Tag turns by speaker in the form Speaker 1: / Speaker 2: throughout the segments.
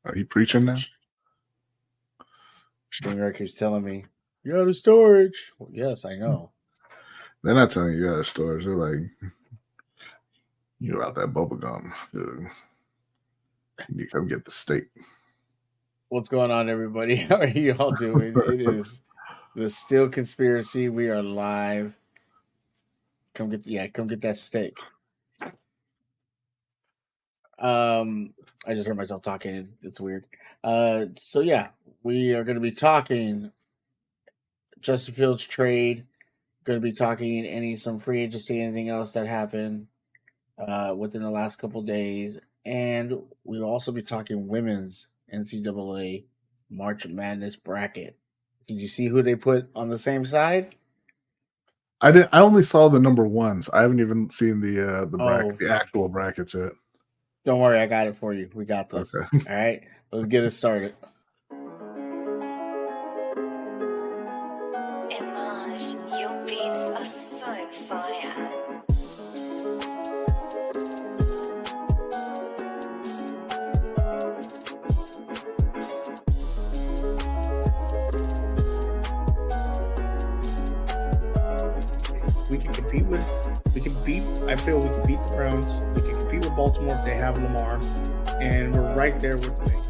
Speaker 1: Are you preaching now?
Speaker 2: Streamer keeps telling me, you're out of storage. Well, yes, I know.
Speaker 1: They're not telling you out of storage. They're like, you're out that bubble gum. Dude. You come get the steak.
Speaker 2: What's going on, everybody? How are you all doing? It is the Steel Conspiracy. We are live. Come get that steak. I just heard myself talking. It's weird. So yeah, we are going to be talking Justin Fields trade. Going to be talking some free agency, anything else that happened within the last couple days, and we'll also be talking women's NCAA March Madness bracket. Did you see who they put on the same side?
Speaker 1: I didn't. I only saw the number ones. I haven't even seen the actual brackets yet.
Speaker 2: Don't worry, I got it for you. We got this. Okay. All right, let's get it started.
Speaker 3: Your beats are so fire.
Speaker 2: I feel we can beat the Browns. We can compete with Baltimore if they have Lamar, and we're right there with the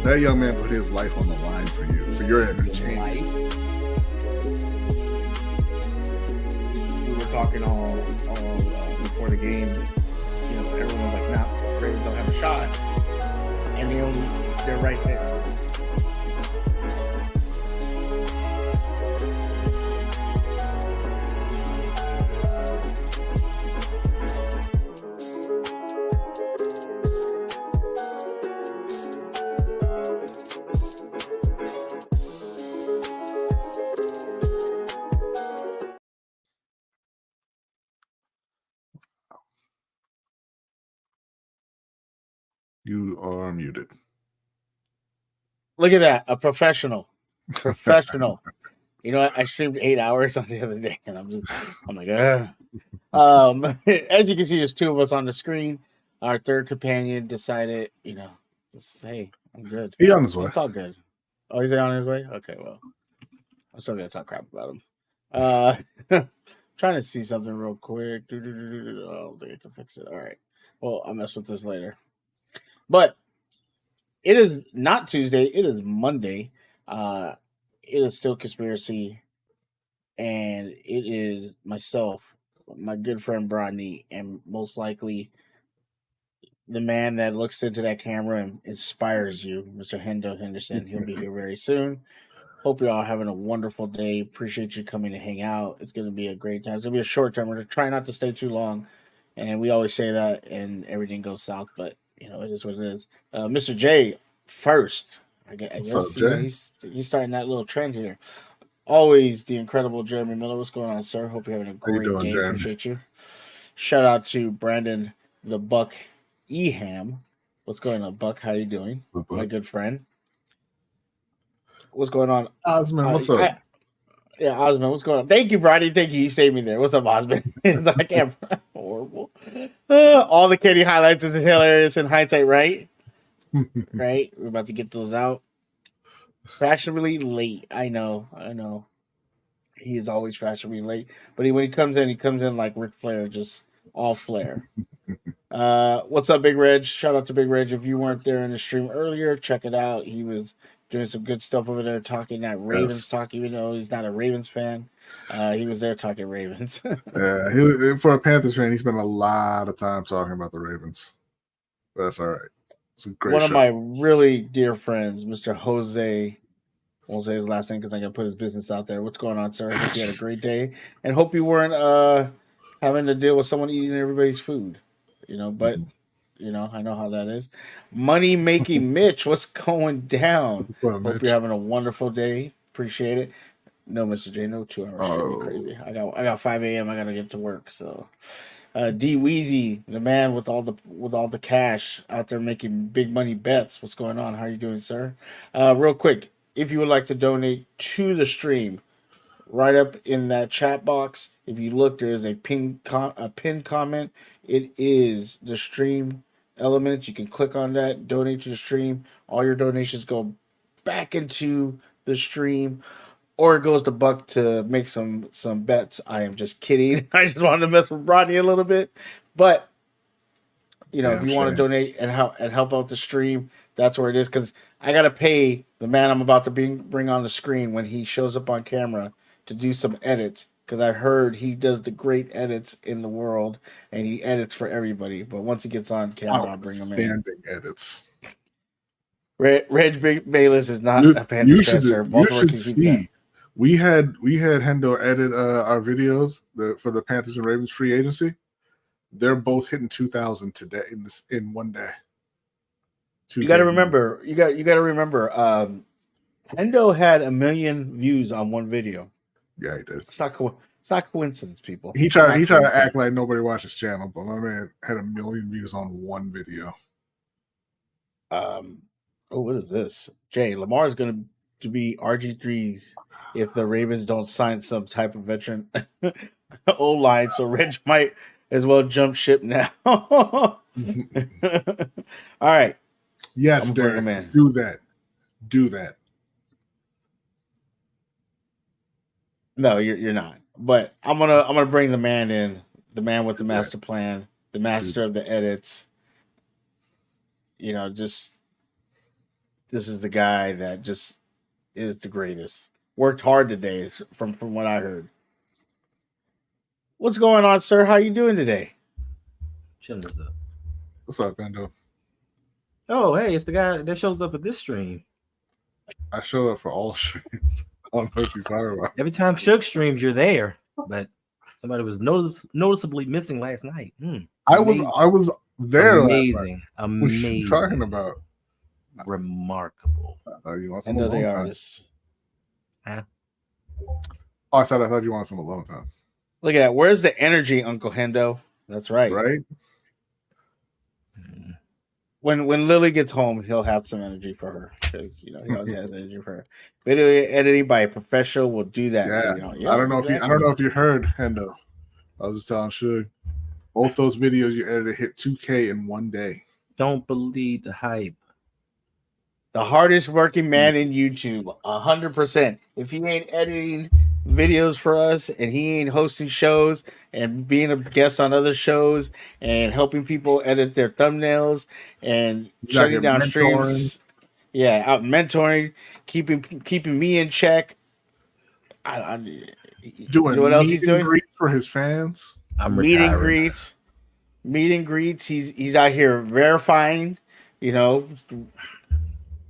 Speaker 1: That young man put his life on the line for you, for your entertainment.
Speaker 2: We were talking all before the game. You know, everyone was like, "Nah, Ravens don't have a shot," and they're right there.
Speaker 1: You are muted.
Speaker 2: Look at that, a professional. You know, I streamed 8 hours on the other day, and I'm like, as you can see, there's two of us on the screen. Our third companion decided, you know, hey, I'm good.
Speaker 1: He's on his way.
Speaker 2: It's all good. Oh, he's on his way? Okay, well, I'm still gonna talk crap about him. Trying to see something real quick. I don't think I can fix it. All right. Well, I'll mess with this later. But it is not Tuesday. It is Monday. It is still Conspiracy. And it is myself, my good friend Brodney, and most likely the man that looks into that camera and inspires you, Mr. Hendo Henderson. He'll be here very soon. Hope you're all having a wonderful day. Appreciate you coming to hang out. It's going to be a great time. It's going to be a short time. We're going to try not to stay too long. And we always say that, and everything goes south. But, you know, it is what it is. Mr. J first. I guess
Speaker 1: up,
Speaker 2: you know, he's starting that little trend here. Always the incredible Jeremy Miller. What's going on, sir? Hope you're having a great day. Jeremy? Appreciate you. Shout out to Brandon the Buck Eham. What's going on, Buck? How you doing? My good friend. What's going on?
Speaker 1: Osman, what's up?
Speaker 2: Osman, what's going on? Thank you, Brady. Thank you. You saved me there. What's up, Osman? It's like, horrible. All the Kenny highlights is hilarious in hindsight, right? Right? We're about to get those out. Fashionably late. I know. He is always fashionably late. But when he comes in like Ric Flair, just all flair. What's up, Big Reg? Shout out to Big Reg. If you weren't there in the stream earlier, check it out. He was doing some good stuff over there, talking that Ravens talk, even though he's not a Ravens fan. He was there talking Ravens.
Speaker 1: Yeah, for a Panthers fan, he spent a lot of time talking about the Ravens. But that's all right. It's a great
Speaker 2: One
Speaker 1: show.
Speaker 2: of my really dear friends, Mr. Jose. Won't say his last name because I'm gonna put his business out there. What's going on, sir? Hope you had a great day, and hope you weren't having to deal with someone eating everybody's food. You know, but you know, I know how that is. Money making Mitch, what's going down?
Speaker 1: What's up,
Speaker 2: hope
Speaker 1: Mitch?
Speaker 2: you're having a wonderful day. Appreciate it. No, Mr. J, no 2 hours. Should be crazy. I got 5 a.m. I gotta get to work. So, D Weezy, the man with all the cash out there making big money bets. What's going on? How are you doing, sir? Real quick, if you would like to donate to the stream, right up in that chat box. If you look, there is a pinned comment. It is the stream elements. You can click on that, donate to the stream. All your donations go back into the stream, or it goes to Buck to make some bets. I am just kidding. I just wanted to mess with Rodney a little bit, but if
Speaker 1: Damn
Speaker 2: you want to
Speaker 1: shame.
Speaker 2: donate and help out the stream, that's where it is. Because I gotta pay the man I'm about to bring on the screen when he shows up on camera to do some edits. Because I heard he does the great edits in the world, and he edits for everybody. But once he gets on camera, I'll bring him in.
Speaker 1: Outstanding edits.
Speaker 2: Reg Bayless is not a Panther
Speaker 1: You should
Speaker 2: see.
Speaker 1: We had Hendo edit our videos for the Panthers and Ravens free agency. They're both hitting 2,000 today in one day.
Speaker 2: You got to remember. You got to remember. Hendo had 1 million views on one video.
Speaker 1: Yeah, he did.
Speaker 2: It's not coincidence, people.
Speaker 1: He tried to act like nobody watched his channel, but my man had 1 million views on one video.
Speaker 2: What is this? Jay, Lamar is going to be RG3 if the Ravens don't sign some type of veteran O-line, so Reg might as well jump ship now. All right.
Speaker 1: Yes, Derek, do that. Do that.
Speaker 2: No, you're not. But I'm gonna bring the man in, the man with the master plan, the master of the edits. Just this is the guy that just is the greatest. Worked hard today, from what I heard. What's going on, sir? How you doing today?
Speaker 4: Chilling us up.
Speaker 1: What's up, Bendo?
Speaker 4: Oh, hey, it's the guy that shows up at this stream.
Speaker 1: I show up for all streams. I don't know what you're talking about.
Speaker 4: Every time Suge streams, you're there. But somebody was noticeably missing last night.
Speaker 1: I was there.
Speaker 4: Amazing.
Speaker 1: Last night. What are you talking about?
Speaker 4: Remarkable.
Speaker 1: You want some
Speaker 2: Another
Speaker 1: alone time?
Speaker 2: artist.
Speaker 4: Huh?
Speaker 1: Oh, I thought you wanted some alone time.
Speaker 2: Look at that. Where's the energy, Uncle Hendo? That's right.
Speaker 1: Right?
Speaker 2: When Lily gets home, he'll have some energy for her because he always has energy for her. Video editing by a professional will do that.
Speaker 1: Yeah. I don't know if you heard, Hendo. I was just telling Suge, both those videos you edited hit 2K in one day.
Speaker 4: Don't believe the hype.
Speaker 2: The hardest working man in YouTube, 100%. If he ain't editing videos for us and he ain't hosting shows and being a guest on other shows and helping people edit their thumbnails and shutting down streams, out mentoring, keeping me in check.
Speaker 1: Doing
Speaker 2: what else he's doing
Speaker 1: for his fans.
Speaker 2: Meet and greets. He's out here verifying.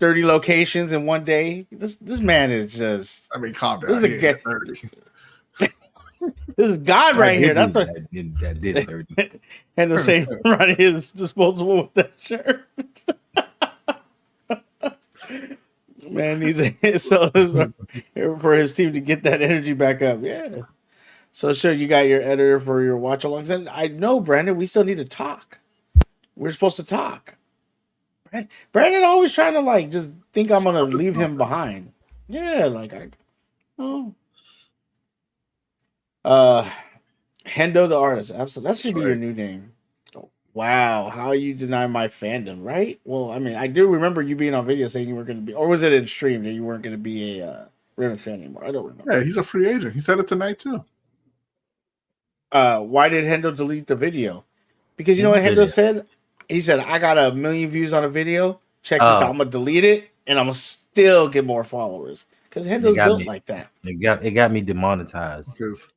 Speaker 2: 30 locations in one day. This man is just.
Speaker 1: I mean, calm down.
Speaker 2: This is a 30. This is God right here. That's what
Speaker 4: that did 30.
Speaker 2: And the same running his disposable with that shirt. Man needs for his team to get that energy back up. Yeah. So sure, you got your editor for your watch alongs, and I know, Brandon, we still need to talk. We're supposed to talk. Brandon always trying to just think I'm gonna leave him behind. Yeah, Hendo the artist. Absolutely, that should be your new name. Wow, how you deny my fandom, right? Well, I mean, I do remember you being on video saying you weren't going to be, or was it in stream that you weren't going to be a Ravens fan anymore? I don't remember.
Speaker 1: Yeah, he's a free agent. He said it tonight too.
Speaker 2: Why did Hendo delete the video? Because you know what Hendo said? He said, I got 1 million views on a video. Check this out. I'm going to delete it, and I'm going to still get more followers. Because Hendo's built like that.
Speaker 4: It got me demonetized. Because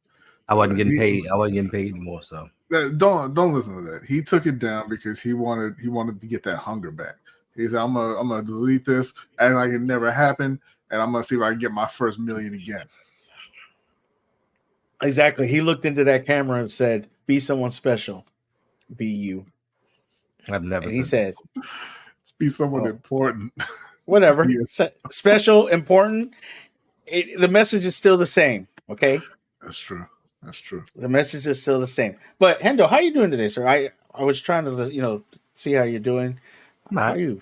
Speaker 4: I wasn't getting paid. I wasn't getting paid anymore, so.
Speaker 1: Don't listen to that. He took it down because he wanted to get that hunger back. He said, I'm gonna delete this, act like it never happened, and I'm gonna see if I can get my first 1 million again.
Speaker 2: Exactly. He looked into that camera and said, be someone special. Be you.
Speaker 4: I've never.
Speaker 2: And he said,
Speaker 1: be someone important.
Speaker 2: Whatever. Special, important. The message is still the same. Okay.
Speaker 1: That's true. That's true.
Speaker 2: The message is still the same. But Hendo, how are you doing today, sir? I was trying to see how you're doing. How are you?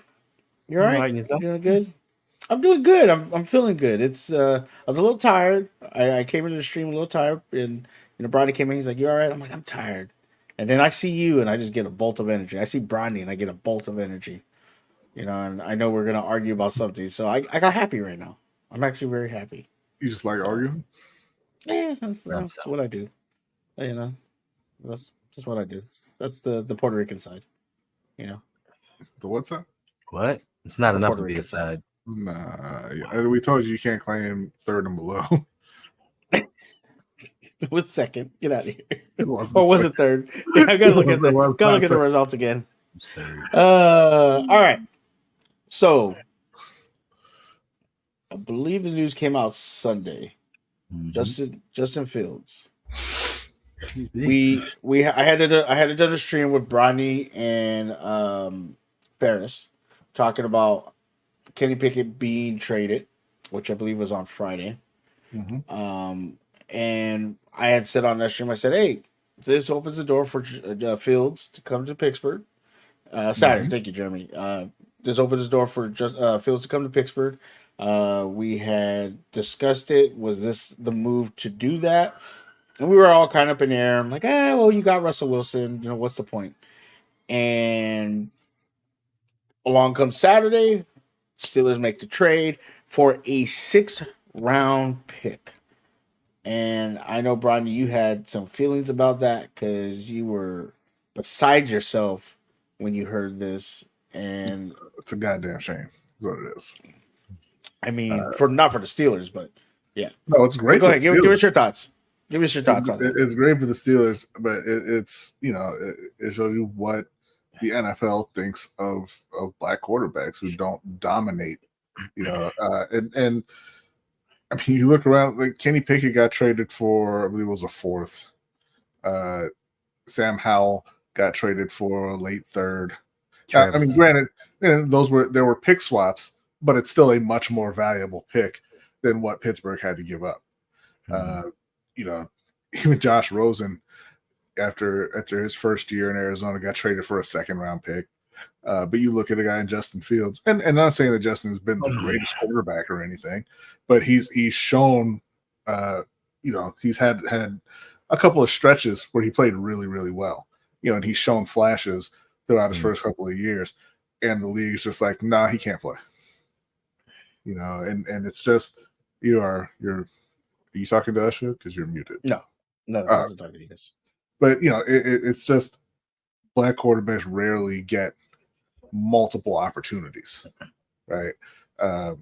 Speaker 2: You're all right. You doing good? I'm doing good. I'm feeling good. It's I was a little tired. I came into the stream a little tired, and Bronny came in. He's like, "You all right?" I'm like, "I'm tired." And then I see you, and I just get a bolt of energy. I see Bronny, and I get a bolt of energy. And I know we're gonna argue about something, so I got happy right now. I'm actually very happy.
Speaker 1: You just like
Speaker 2: So
Speaker 1: arguing?
Speaker 2: yeah,
Speaker 4: Well,
Speaker 2: that's what I do. You know, that's what I do. That's the Puerto Rican side. You know,
Speaker 1: The what's that?
Speaker 4: what? It's not
Speaker 2: the
Speaker 4: enough
Speaker 2: Puerto
Speaker 4: to be
Speaker 2: Rican
Speaker 4: a
Speaker 2: side.
Speaker 4: side.
Speaker 1: Nah, yeah, we told you can't claim third and below.
Speaker 2: It was second. Get out of here.
Speaker 1: It wasn't
Speaker 2: Or was
Speaker 1: second.
Speaker 2: it third? Yeah, I gotta look at
Speaker 1: It was not
Speaker 2: the
Speaker 1: second.
Speaker 2: results again.
Speaker 4: It's third.
Speaker 2: All right. So I believe the news came out Sunday.
Speaker 4: Mhm.
Speaker 2: Justin Fields. I had done a stream with Bronny and Ferris talking about Kenny Pickett being traded, which I believe was on Friday. And I had said on that stream, I said, "Hey, this opens the door for Fields to come to Pittsburgh." Saturday, thank you, Jeremy. This opens the door for Fields to come to Pittsburgh. We had discussed it. Was this the move to do that? And we were all kind of up in the air. I'm like, well, you got Russell Wilson. What's the point? And along comes Saturday. Steelers make the trade for a 6th-round pick. And I know, Brian, you had some feelings about that because you were beside yourself when you heard this. And
Speaker 1: It's a goddamn shame. Is what it is.
Speaker 2: I mean, not for the Steelers, but yeah.
Speaker 1: No, it's great.
Speaker 2: Go
Speaker 1: for
Speaker 2: ahead,
Speaker 1: the
Speaker 2: give us
Speaker 1: Steelers.
Speaker 2: your thoughts. Give us your thoughts on that.
Speaker 1: It's great for the Steelers, but it's it shows you what the NFL thinks of black quarterbacks who don't dominate. And I mean, you look around. Like Kenny Pickett got traded for, I believe it was a 4th. Sam Howell got traded for a late 3rd. I mean, granted, there were pick swaps, but it's still a much more valuable pick than what Pittsburgh had to give up. Even Josh Rosen, after his first year in Arizona, got traded for a 2nd-round pick. But you look at a guy in Justin Fields, and I'm not saying that Justin has been the greatest quarterback or anything, but he's shown, he's had a couple of stretches where he played really, really well, and he's shown flashes throughout his first couple of years, and the league's just like, nah, he can't play, and it's just are you talking to us, because you're muted?
Speaker 2: No, I wasn't talking to you guys.
Speaker 1: But it's just black quarterbacks rarely get multiple opportunities, right? I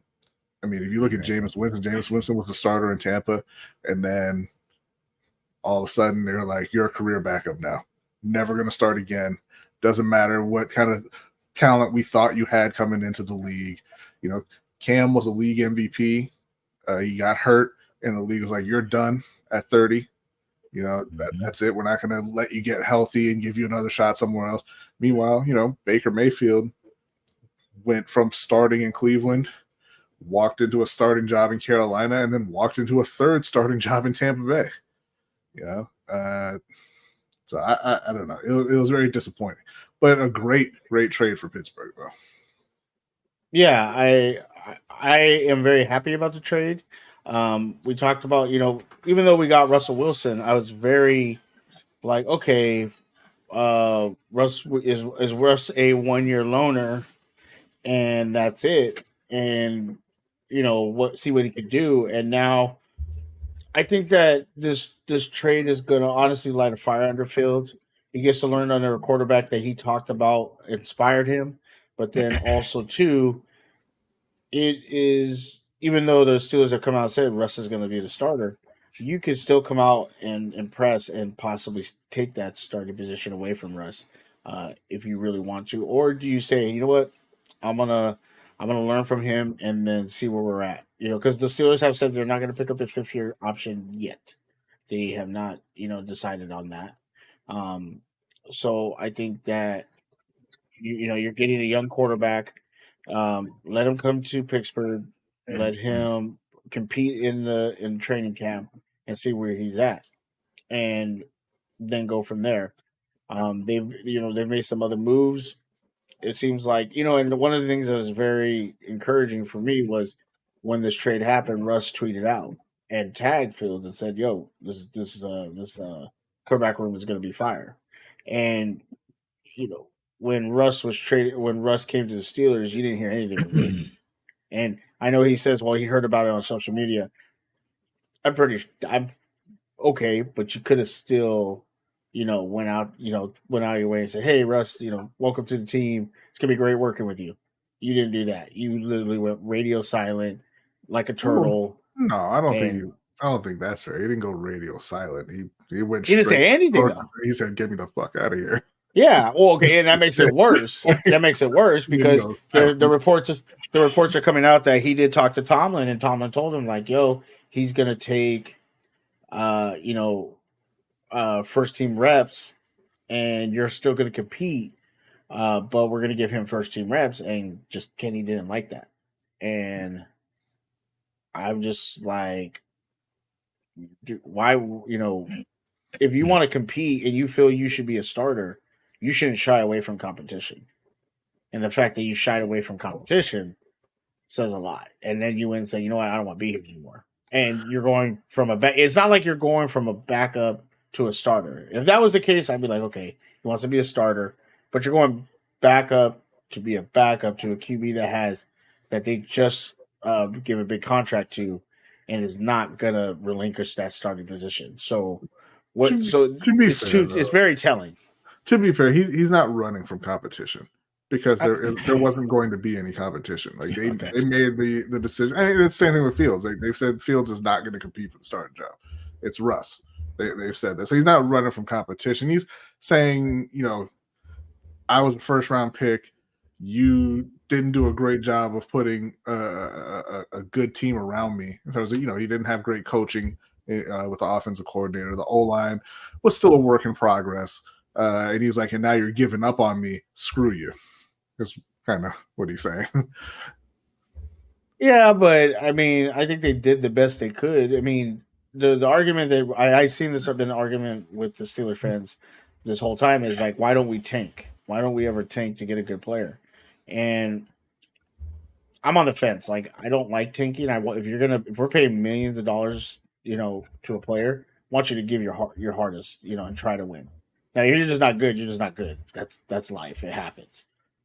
Speaker 1: mean, if you look at Jameis Winston was the starter in Tampa, and then all of a sudden they're like, "You're a career backup now, never going to start again. Doesn't matter what kind of talent we thought you had coming into the league." Cam was a league MVP. He got hurt, and the league was like, "You're done at 30. That's it. We're not going to let you get healthy and give you another shot somewhere else." Meanwhile, Baker Mayfield went from starting in Cleveland, walked into a starting job in Carolina, and then walked into a 3rd starting job in Tampa Bay. So I don't know. It was very disappointing, but a great trade for Pittsburgh, though.
Speaker 2: Yeah, I am very happy about the trade. We talked about, even though we got Russell Wilson, I was very like, okay, Russ is Russ a 1-year loaner, and that's it, and see what he could do. And now I think that this trade is going to honestly light a fire under Fields. He gets to learn under a quarterback that he talked about inspired him, but then also too, it is, even though the Steelers have come out and said Russ is going to be the starter, you could still come out and impress and possibly take that starting position away from Russ if you really want to. Or do you say, you know what, I'm gonna learn from him and then see where we're at? Because the Steelers have said they're not going to pick up a 5th-year option yet. They have not, decided on that. So I think that you're getting a young quarterback. Let him come to Pittsburgh. Let him compete in training camp and see where he's at, and then go from there. They've made some other moves. it seems like, and one of the things that was very encouraging for me was when this trade happened, Russ tweeted out and tagged Fields and said, "Yo, this quarterback room is going to be fire." And when Russ came to the Steelers, you didn't hear anything from him. And I know he says, well, he heard about it on social media. I'm okay, but you could have still, went out of your way and said, "Hey, Russ, welcome to the team. It's gonna be great working with you." You didn't do that. You literally went radio silent, like a turtle.
Speaker 1: No, I don't think that's fair. He didn't go radio silent. He went.
Speaker 2: He didn't say anything though.
Speaker 1: He said, "Get me the fuck out of here."
Speaker 2: Yeah. Well, okay, and that makes it worse. That makes it worse because the reports are coming out that he did talk to Tomlin, and Tomlin told him like, "Yo, he's gonna take, first team reps, and you're still gonna compete, but we're gonna give him first team reps." And just Kenny didn't like that, and I'm just like, why? If you want to compete and you feel you should be a starter, you shouldn't shy away from competition. And the fact that you shied away from competition says a lot. And then you went and say, "You know what? I don't want to be here anymore." And you're going from it's not like you're going from a backup to a starter. If that was the case, I'd be like, okay, he wants to be a starter, but you're going backup to be a backup to a QB that they just give a big contract to and is not going to relinquish that starting position. So it's very telling.
Speaker 1: To be fair, he's not running from competition because there wasn't going to be any competition. Like they made the decision. I mean, it's the same thing with Fields. They've said Fields is not going to compete for the starting job. It's Russ. They've said that. So he's not running from competition. He's saying, I was a first round pick. You didn't do a great job of putting a good team around me. In terms of, he didn't have great coaching with the offensive coordinator. The O-line was still a work in progress. And he's like, and now you're giving up on me. Screw you. That's kind of what he's saying.
Speaker 2: Yeah, but I mean, I think they did the best they could. I mean, the argument that I seen this have been an argument with the Steelers fans this whole time is like, why don't we tank? Why don't we ever tank to get a good player? And I'm on the fence. Like, I don't like tanking. If we're paying millions of dollars, to a player, I want you to give your hardest, and try to win. Now, you're just not good. You're just not good. That's life. It happens.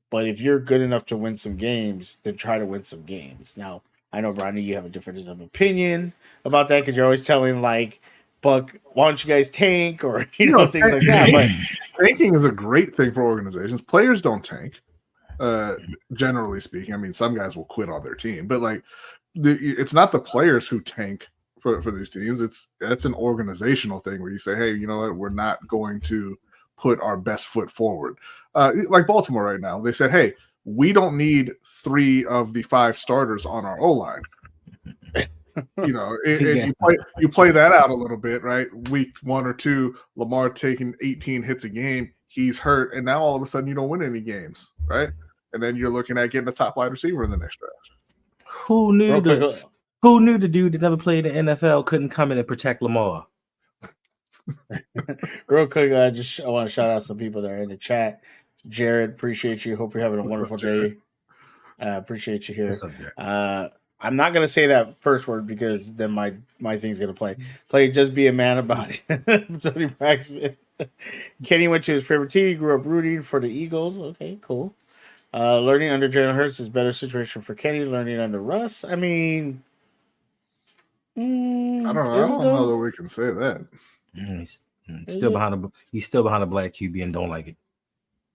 Speaker 2: But if you're good enough to win some games, then try to win some games. Now, I know, Ronnie, you have a difference of opinion about that because you're always telling, like, Buck, why don't you guys tank or, things like that. But
Speaker 1: tanking is a great thing for organizations. Players don't tank, generally speaking. I mean, some guys will quit on their team. But, like, it's not the players who tank for these teams. That's an organizational thing where you say, hey, you know what? We're not going to put our best foot forward. Like Baltimore right now, they said, hey, we don't need 3 of the 5 starters on our O-line. And you play that out a little bit, right? Week 1 or 2, Lamar taking 18 hits a game, he's hurt, and now all of a sudden you don't win any games, right? And then you're looking at getting a top wide receiver in the next draft.
Speaker 4: Who knew the dude that never played in the NFL couldn't come in and protect Lamar?
Speaker 2: Real quick, I want to shout out some people that are in the chat. Jared, appreciate you. Hope you're having a wonderful day. Appreciate you here. I'm not gonna say that first word because then my thing's gonna play. Just be a man about it. Tony Braxton. Kenny went to his favorite team. He grew up rooting for the Eagles. Okay, cool. Learning under Jalen Hurts is better situation for Kenny. Learning under Russ. I mean,
Speaker 1: I don't know that we can say that.
Speaker 4: He's still behind a black QB and don't like it.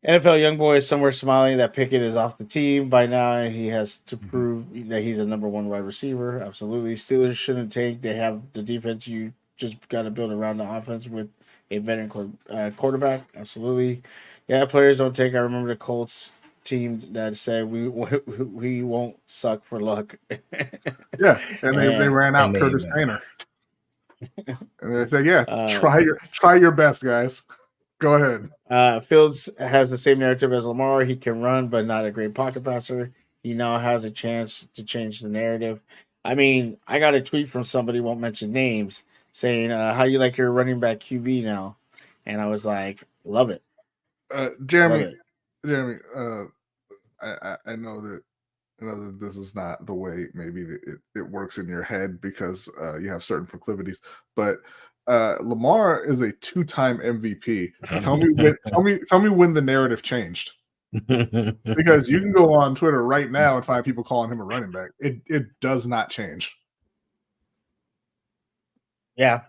Speaker 2: NFL young boy is somewhere smiling that Pickett is off the team by now. He has to prove that he's a number 1 wide receiver. Absolutely. Steelers shouldn't tank. They have the defense. You just got to build around the offense with a veteran quarterback. Absolutely. Yeah, players don't tank. I remember the Colts team that said we won't suck for luck.
Speaker 1: Yeah, and they ran out Curtis Painter. And they said, yeah, try your best, guys. Go ahead.
Speaker 2: Fields has the same narrative as Lamar. He can run, but not a great pocket passer. He now has a chance to change the narrative. I mean, I got a tweet from somebody, won't mention names, saying, how you like your running back QB now? And I was like, love it.
Speaker 1: Jeremy, I know that this is not the way maybe it works in your head because you have certain proclivities, but Lamar is a 2-time MVP. Tell me when the narrative changed. Because you can go on Twitter right now and find people calling him a running back. It does not change.
Speaker 2: Yeah.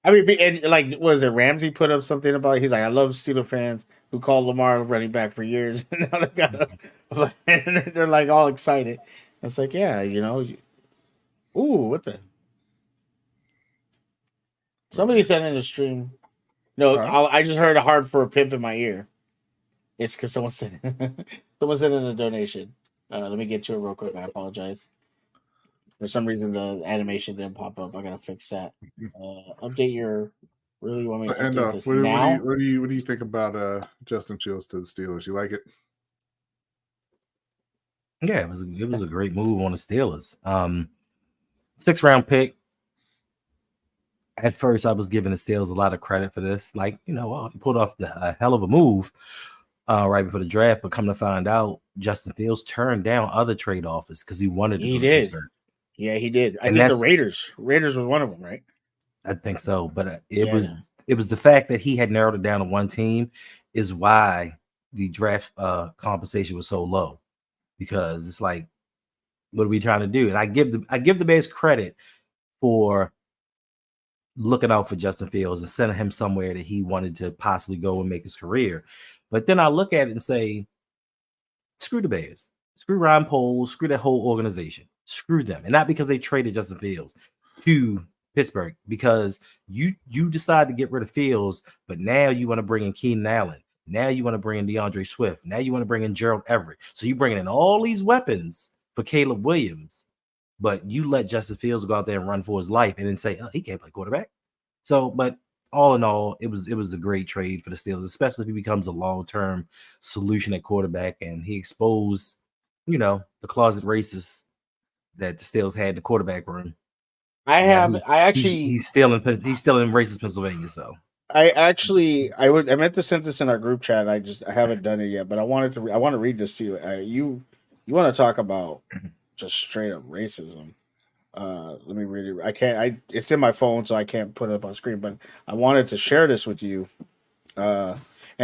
Speaker 2: I mean, and like, was it Ramsey put up something about? He's like, I love Steeler fans who called Lamar a running back for years, and now they got and they're like all excited. It's like, yeah, ooh, what the? Somebody said in the stream, no, I just heard a hard for a pimp in my ear. It's because someone sent in a donation. Let me get to it real quick. I apologize. For some reason, the animation didn't pop up. I gotta fix that. Update your. Really want me to update this now?
Speaker 1: What do you think about Justin Fields to the Steelers? You like it?
Speaker 4: Yeah, it was a great move on the Steelers. 6th-round pick. At first, I was giving the Steelers a lot of credit for this. Like, he pulled off a hell of a move right before the draft. But come to find out, Justin Fields turned down other trade offers because he wanted to go to Pittsburgh.
Speaker 2: Yeah, he did. I think the Raiders was one of them, right?
Speaker 4: I think so. But it was the fact that he had narrowed it down to one team is why the draft compensation was so low. Because it's like, what are we trying to do? And I give the Bears credit for looking out for Justin Fields and sending him somewhere that he wanted to possibly go and make his career. But then I look at it and say, screw the Bears, screw Ryan Poles, screw that whole organization, screw them. And not because they traded Justin Fields to Pittsburgh, because you decide to get rid of Fields, but now you want to bring in Keenan Allen. Now you want to bring in DeAndre Swift. Now you want to bring in Gerald Everett. So you're bringing in all these weapons for Caleb Williams, but you let Justin Fields go out there and run for his life and then say, oh, he can't play quarterback. So, but all in all, it was a great trade for the Steelers, especially if he becomes a long-term solution at quarterback and he exposed, the closet racists that the Steelers had in the quarterback room. He's still in racist Pennsylvania. So
Speaker 2: I meant to send this in our group chat. I haven't done it yet, but I want to read this to you. You want to talk about just straight up racism? Let me read it. It's in my phone, so I can't put it up on screen. But I wanted to share this with you. And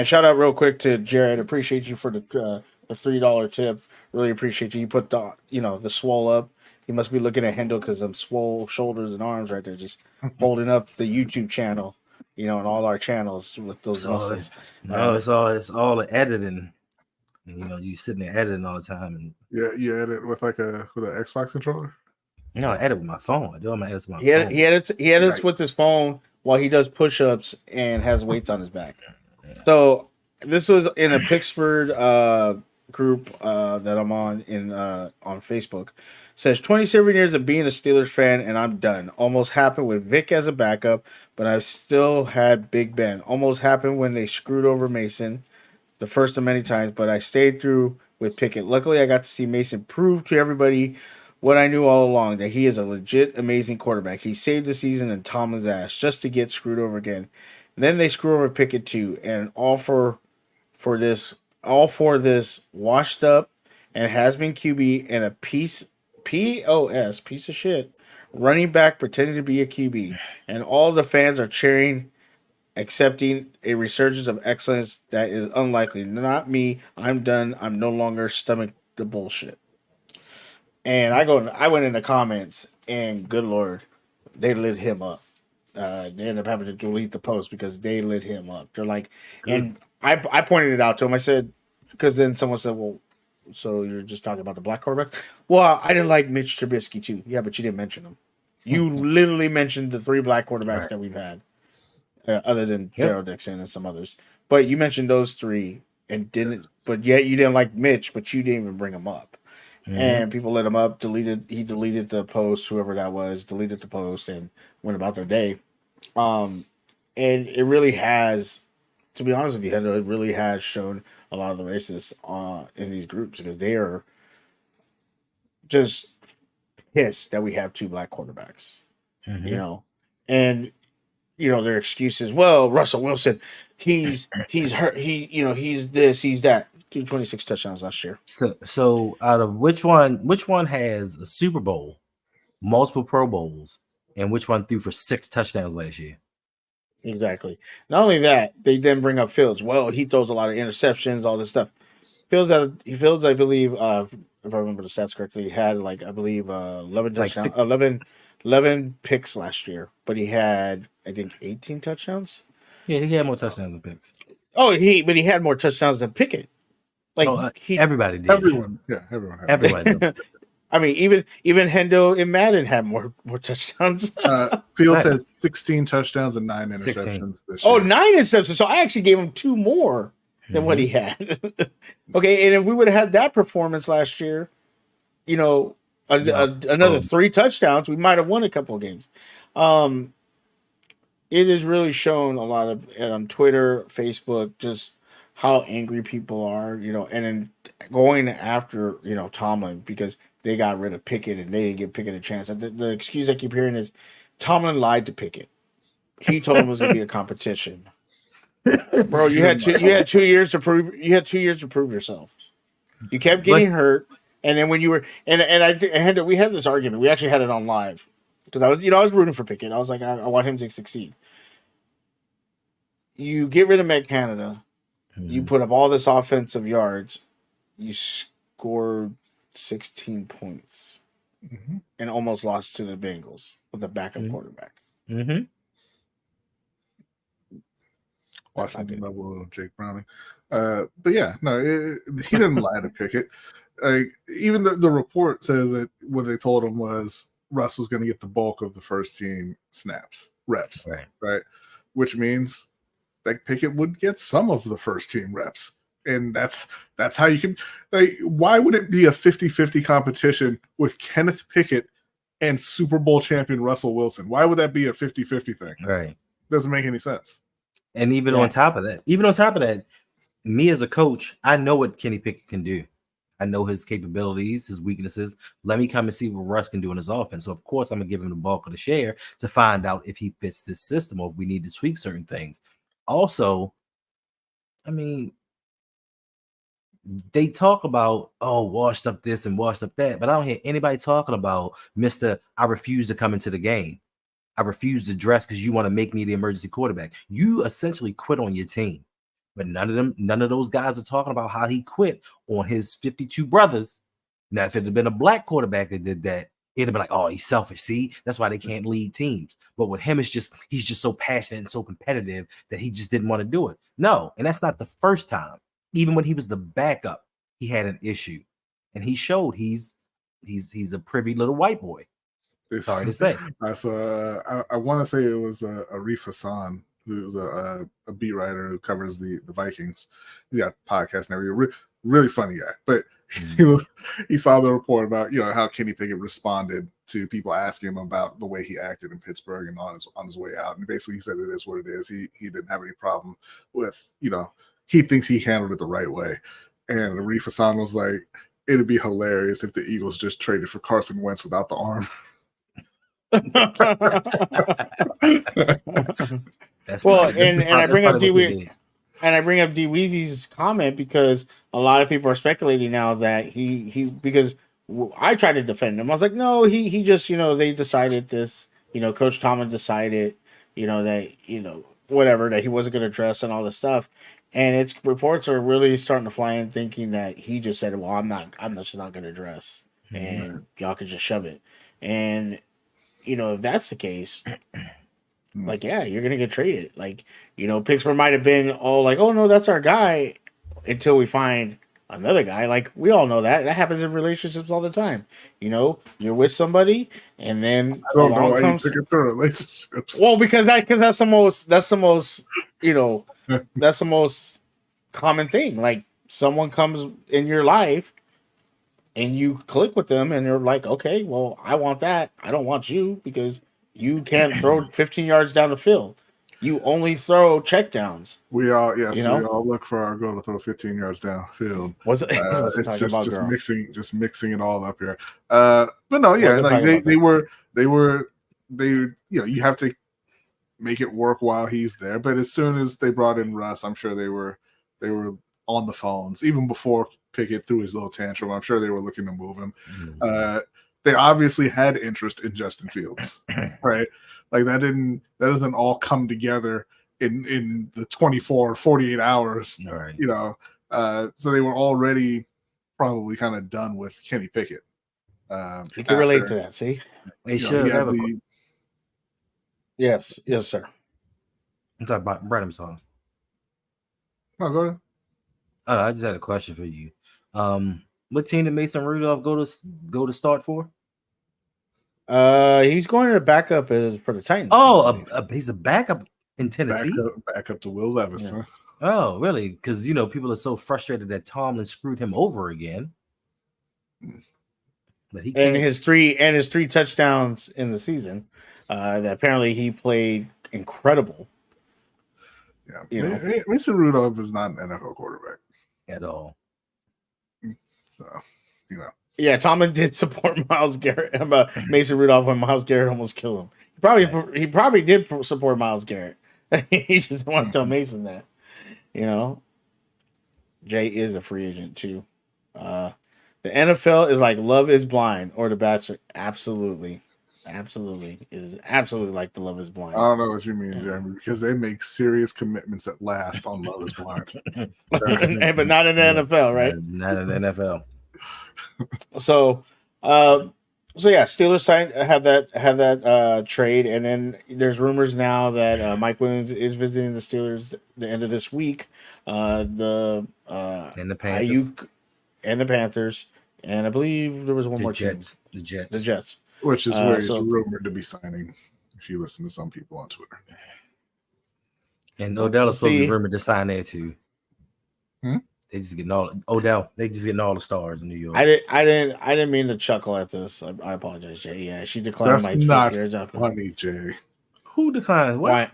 Speaker 2: shout out real quick to Jared. Appreciate you for the $3 tip. Really appreciate you. You put the swole up. He must be looking at Hendo because I'm swole shoulders and arms right there, just holding up the YouTube channel, and all our channels with those muscles.
Speaker 4: No, it's all the editing. You sitting there editing all the time, and
Speaker 1: you edit with an Xbox controller.
Speaker 4: No, I edit with my phone. I do all my edits with my
Speaker 2: phone. He edits with his phone while he does push-ups and has weights on his back. So this was in a Pittsburgh group that I'm on on Facebook. It says 27 years of being a Steelers fan and I'm done. Almost happened with Vic as a backup, but I still had Big Ben. Almost happened when they screwed over Mason, the first of many times, but I stayed through with Pickett. Luckily, I got to see Mason prove to everybody what I knew all along, that he is a legit amazing quarterback. He saved the season in Tomlin's ass just to get screwed over again. And then they screw over Pickett too, and all for this washed up and has been QB and a piece of shit running back pretending to be a QB, and all the fans are cheering, accepting a resurgence of excellence that is unlikely. Not me. I'm done. I'm no longer stomach the bullshit. And I went in the comments, and good Lord, they lit him up. They ended up having to delete the post because they lit him up. They're like, and I pointed it out to him. I said, because then someone said, well, so you're just talking about the black quarterback? Well, I didn't like Mitch Trubisky too. Yeah, but you didn't mention him. You literally mentioned the 3 black quarterbacks that we've had, other than Darryl Dixon and some others. But you mentioned those 3 and didn't. But yet you didn't like Mitch, but you didn't even bring him up. Mm-hmm. And people lit him up. He deleted the post. Whoever that was deleted the post and went about their day. And it really has, to be honest with you, it really has shown a lot of the racists in these groups because they are just pissed that we have 2 black quarterbacks. Mm-hmm. And their excuses. Well, Russell Wilson, he's hurt. He's this, he's that. threw 26 touchdowns last year.
Speaker 4: So out of which one has a Super Bowl, multiple Pro Bowls, and which one threw for 6 touchdowns last year?
Speaker 2: Exactly. Not only that, they didn't bring up Fields. Well, he throws a lot of interceptions, all this stuff. Fields, I believe, if I remember the stats correctly, had 11 touchdowns, 11 picks last year, but he had, I think, 18 touchdowns.
Speaker 4: Yeah, he had more touchdowns than picks.
Speaker 2: Oh, but he had more touchdowns than Pickett.
Speaker 4: Everybody did.
Speaker 1: Everyone had.
Speaker 4: Everybody did.
Speaker 2: I mean, even Hendo and Madden had more touchdowns.
Speaker 1: Fields had 16 touchdowns and 9 interceptions this year.
Speaker 2: 9 interceptions. So I actually gave him 2 more than what he had. Okay, and if we would have had that performance last year, another 3 touchdowns, we might have won a couple of games. It has really shown a lot of on Twitter, Facebook, just how angry people are, and then going after, Tomlin because they got rid of Pickett and they didn't give Pickett a chance. The excuse I keep hearing is Tomlin lied to Pickett. He told him it was going to be a competition. Bro, you had 2 years to prove yourself. You kept getting hurt, and then when you were we had this argument. We actually had it on live because I was rooting for Pickett. I was like, I want him to succeed. You get rid of Matt Canada, you put up all this offensive yards, you scored 16 points, and almost lost to the Bengals with a backup quarterback.
Speaker 4: Mm-hmm.
Speaker 1: Watching the level of Jake Browning. But yeah, no, he didn't lie to Pickett. Even the report says that what they told him was Russ was going to get the bulk of the first team reps, right? Which means that Pickett would get some of the first team reps. And that's how you can why would it be a 50-50 competition with Kenneth Pickett and Super Bowl champion Russell Wilson? Why would that be a 50-50 thing?
Speaker 4: Right.
Speaker 1: Doesn't make any sense.
Speaker 4: And even on top of that, me as a coach, I know what Kenny Pickett can do. I know his capabilities, his weaknesses. Let me come and see what Russ can do in his offense. So, of course, I'm going to give him the bulk of the share to find out if he fits this system or if we need to tweak certain things. Also, I mean, they talk about, washed up this and washed up that, but I don't hear anybody talking about, I refuse to come into the game. I refuse to dress because you want to make me the emergency quarterback. You essentially quit on your team. But none of those guys are talking about how he quit on his 52 brothers. Now, if it had been a black quarterback that did that, it'd have been like, oh, he's selfish. See, that's why they can't lead teams. But with him, he's just so passionate and so competitive that he just didn't want to do it. No, and that's not the first time. Even when he was the backup, he had an issue, and he showed he's a privy little white boy. Sorry to say.
Speaker 1: I want to say it was Arif Hassan, who's a beat writer who covers the Vikings. He's got a podcast and everything. Really funny guy. But he saw the report about how Kenny Pickett responded to people asking him about the way he acted in Pittsburgh and on his way out. And basically he said it is what it is. He didn't have any problem with he thinks he handled it the right way. And Arif Hassan was like, it'd be hilarious if the Eagles just traded for Carson Wentz without the arm.
Speaker 2: And I bring up D Weezy's comment because a lot of people are speculating now that he because I tried to defend him. I was like, no, he just they decided this. Coach Tomlin decided that whatever, that he wasn't going to dress and all this stuff. And reports are really starting to fly in, thinking that he just said, well, I'm just not going to dress, and y'all can just shove it. And if that's the case, you're gonna get traded. Pittsburgh might have been all like, "Oh no, that's our guy," until we find another guy. Like, we all know that happens in relationships all the time. You're with somebody, and then
Speaker 1: I don't know why you took it to relationships.
Speaker 2: Well, because that's the most that's the most common thing. Like, someone comes in your life, and you click with them, and they're like, okay, well, I want that. I don't want you because you can't throw 15 yards down the field. You only throw checkdowns.
Speaker 1: We all look for our girl to throw 15 yards downfield. It's just mixing it all up here. But no, yeah, you have to make it work while he's there. But as soon as they brought in Russ, I'm sure they were on the phones even before Pickett threw his little tantrum. I'm sure they were looking to move him. They obviously had interest in Justin Fields, right? Like that doesn't all come together in the 24, 48 hours,
Speaker 4: right.
Speaker 1: you know. So they were already probably kind of done with Kenny Pickett.
Speaker 2: You can relate to that, see?
Speaker 4: They should have
Speaker 2: Yes, sir.
Speaker 4: I'm talking about Brett. I'm sorry.
Speaker 1: Oh, go ahead.
Speaker 4: Oh, I just had a question for you. What team did Mason Rudolph go to start for?
Speaker 2: He's going to back up for the Titans.
Speaker 4: Oh, he's a backup in Tennessee.
Speaker 1: Back up to Will Levis.
Speaker 2: Yeah.
Speaker 1: Huh?
Speaker 4: Oh, really? Because people are so frustrated that Tomlin screwed him over again. But he can't.
Speaker 2: And his three touchdowns in the season. That apparently he played incredible.
Speaker 1: Yeah, Mason Rudolph is not an NFL quarterback
Speaker 4: At all.
Speaker 1: So,
Speaker 2: Yeah, Tomlin did support Myles Garrett, Mason Rudolph when Myles Garrett almost killed him. He probably did support Myles Garrett. He just didn't want to tell Mason that. Jay is a free agent too. The NFL is like Love is Blind or The Bachelor. Absolutely. It is absolutely like the Love is Blind.
Speaker 1: I don't know what you mean, Jeremy, because they make serious commitments that last on Love is Blind.
Speaker 2: But not in the NFL, right?
Speaker 4: Not in the NFL.
Speaker 2: So yeah, Steelers have that trade, and then there's rumors now that Mike Williams is visiting the Steelers the end of this week. And the
Speaker 4: Panthers.
Speaker 2: Ayuk and the Panthers, and I believe there was one more team.
Speaker 4: The Jets.
Speaker 2: The Jets.
Speaker 1: Which is where he's rumored to be signing, if you listen to some people on Twitter.
Speaker 4: And Odell is supposed to be rumored to sign there too. They just getting all the stars in New York.
Speaker 2: I didn't mean to chuckle at this. I apologize, Jay. Yeah, she declined
Speaker 1: That's
Speaker 2: my
Speaker 1: not
Speaker 2: years after.
Speaker 1: funny, Jay.
Speaker 4: Who declined? What?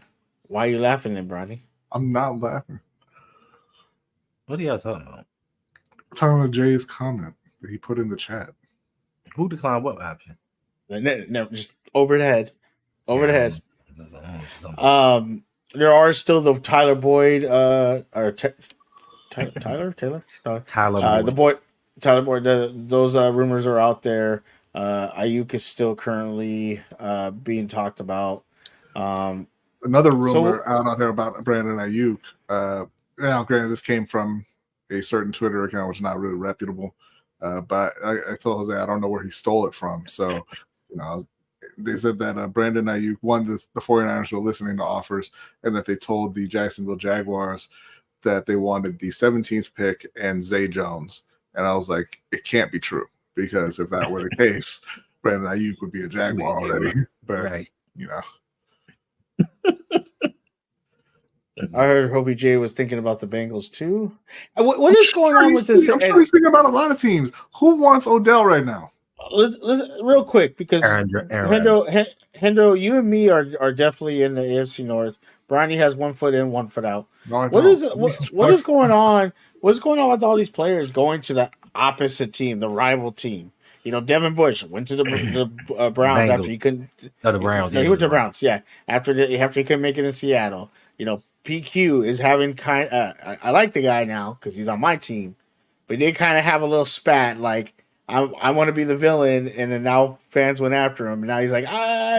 Speaker 2: Why are you laughing then, Bronny?
Speaker 1: I'm not laughing.
Speaker 4: What are y'all talking about?
Speaker 1: I'm talking about Jay's comment that he put in the chat.
Speaker 4: Who declined what option?
Speaker 2: No, just over the head. Over the head. There are still the Tyler Boyd, or Taylor?
Speaker 4: Tyler Boyd.
Speaker 2: Tyler Boyd. Those rumors are out there. Ayuk is still currently being talked about.
Speaker 1: Another rumor out there about Brandon Ayuk. Now, granted, this came from a certain Twitter account, which is not really reputable. But I told Jose I don't know where he stole it from. So, they said that Brandon Ayuk, the 49ers were listening to offers, and that they told the Jacksonville Jaguars that they wanted the 17th pick and Zay Jones. And I was like, it can't be true, because if that were the case, Brandon Ayuk would be a Jaguar already. But,
Speaker 4: right.
Speaker 2: I heard Hobie J was thinking about the Bengals too. What is going on with this?
Speaker 1: I'm sure he's thinking about a lot of teams. Who wants Odell right now?
Speaker 2: Let's real quick, because Hendo, you and me are definitely in the AFC North. Bronny has 1 foot in, 1 foot out. What is going on? What's going on with all these players going to the opposite team, the rival team? Devin Bush went to the Browns after he couldn't.
Speaker 4: Oh, the Browns.
Speaker 2: He went to the Browns. Yeah, after he couldn't make it in Seattle. PQ is having I like the guy now because he's on my team, but he did kind of have a little spat like I want to be the villain, and then now fans went after him, and now he's like,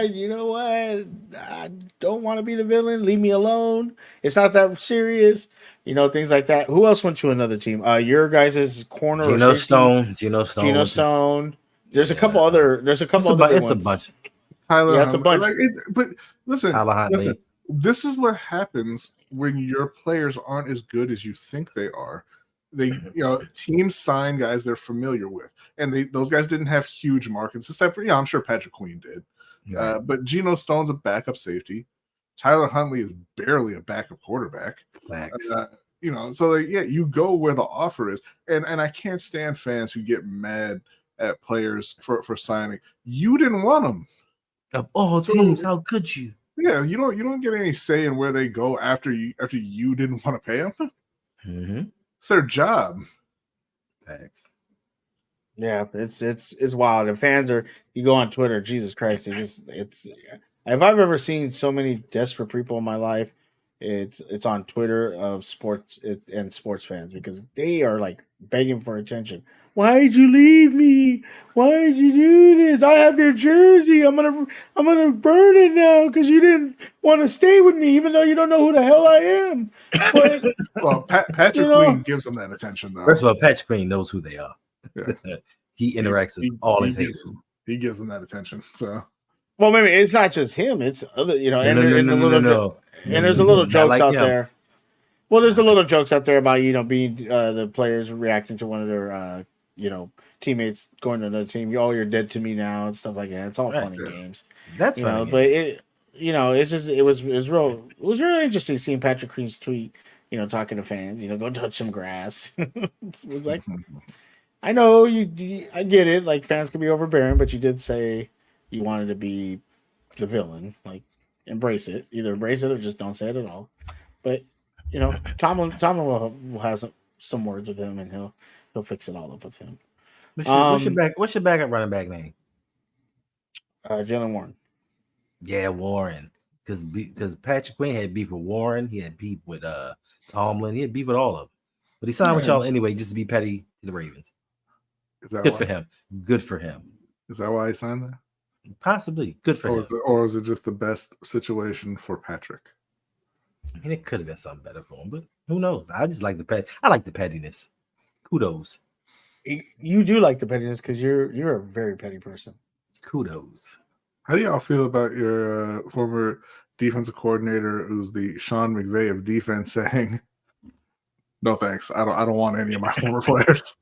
Speaker 2: you know what? I don't want to be the villain. Leave me alone. It's not that serious. Things like that. Who else went to another team? Your guys' corner.
Speaker 4: Geno Stone.
Speaker 2: There's a couple other. It's
Speaker 4: a bunch.
Speaker 1: Tyler,
Speaker 2: yeah, it's a bunch.
Speaker 1: But listen. This is what happens when your players aren't as good as you think they are. Teams sign guys they're familiar with, and those guys didn't have huge markets, except for I'm sure Patrick Queen did. Yeah. But Geno Stone's a backup safety. Tyler Huntley is barely a backup quarterback. So you go where the offer is, and I can't stand fans who get mad at players for signing. You didn't want them.
Speaker 4: Of all teams, how could you?
Speaker 1: Yeah, you don't get any say in where they go after you didn't want to pay them.
Speaker 4: Mm-hmm.
Speaker 1: It's their job.
Speaker 4: Thanks.
Speaker 2: Yeah, it's wild. The fans are. You go on Twitter, Jesus Christ! If I've ever seen so many desperate people in my life, It's on Twitter of sports and sports fans because they are like begging for attention. Why did you leave me? Why did you do this? I have your jersey. I'm gonna burn it now because you didn't want to stay with me, even though you don't know who the hell I am. But
Speaker 1: Well, Patrick Queen gives them that attention, though.
Speaker 4: First of all, Patrick Queen knows who they are.
Speaker 1: Yeah.
Speaker 4: He interacts with all his haters.
Speaker 1: He gives them that attention. So,
Speaker 2: well, maybe it's not just him; it's other, and
Speaker 4: No.
Speaker 2: there's a little jokes
Speaker 4: like
Speaker 2: out
Speaker 4: him.
Speaker 2: there. Well, there's the little jokes out there about being the players reacting to one of their teammates going to another team. Oh, you're dead to me now and stuff like that. It's all fun and games.
Speaker 4: That's funny.
Speaker 2: But it was really interesting seeing Patrick Queen's tweet. Talking to fans. Go touch some grass. It was like, I know I get it. Like fans can be overbearing, but you did say you wanted to be the villain. Like embrace it. Either embrace it or just don't say it at all. But Tomlin will have some words with him, and he'll fix it all up with him.
Speaker 4: What's your backup running back name?
Speaker 2: Jalen Warren.
Speaker 4: Yeah, Warren. Because Patrick Queen had beef with Warren. He had beef with Tomlin. He had beef with all of them. But he signed with y'all anyway, just to be petty to the Ravens. Good for him. Good for him.
Speaker 1: Is that why he signed that?
Speaker 4: Possibly. Good for him.
Speaker 1: Or is it just the best situation for Patrick?
Speaker 4: I mean, it could have been something better for him, but who knows? I just like I like the pettiness. Kudos.
Speaker 2: You do like the pettiness because you're a very petty person.
Speaker 4: Kudos.
Speaker 1: How do y'all feel about your former defensive coordinator, who's the Sean McVay of defense, saying, "No thanks, I don't want any of my former players."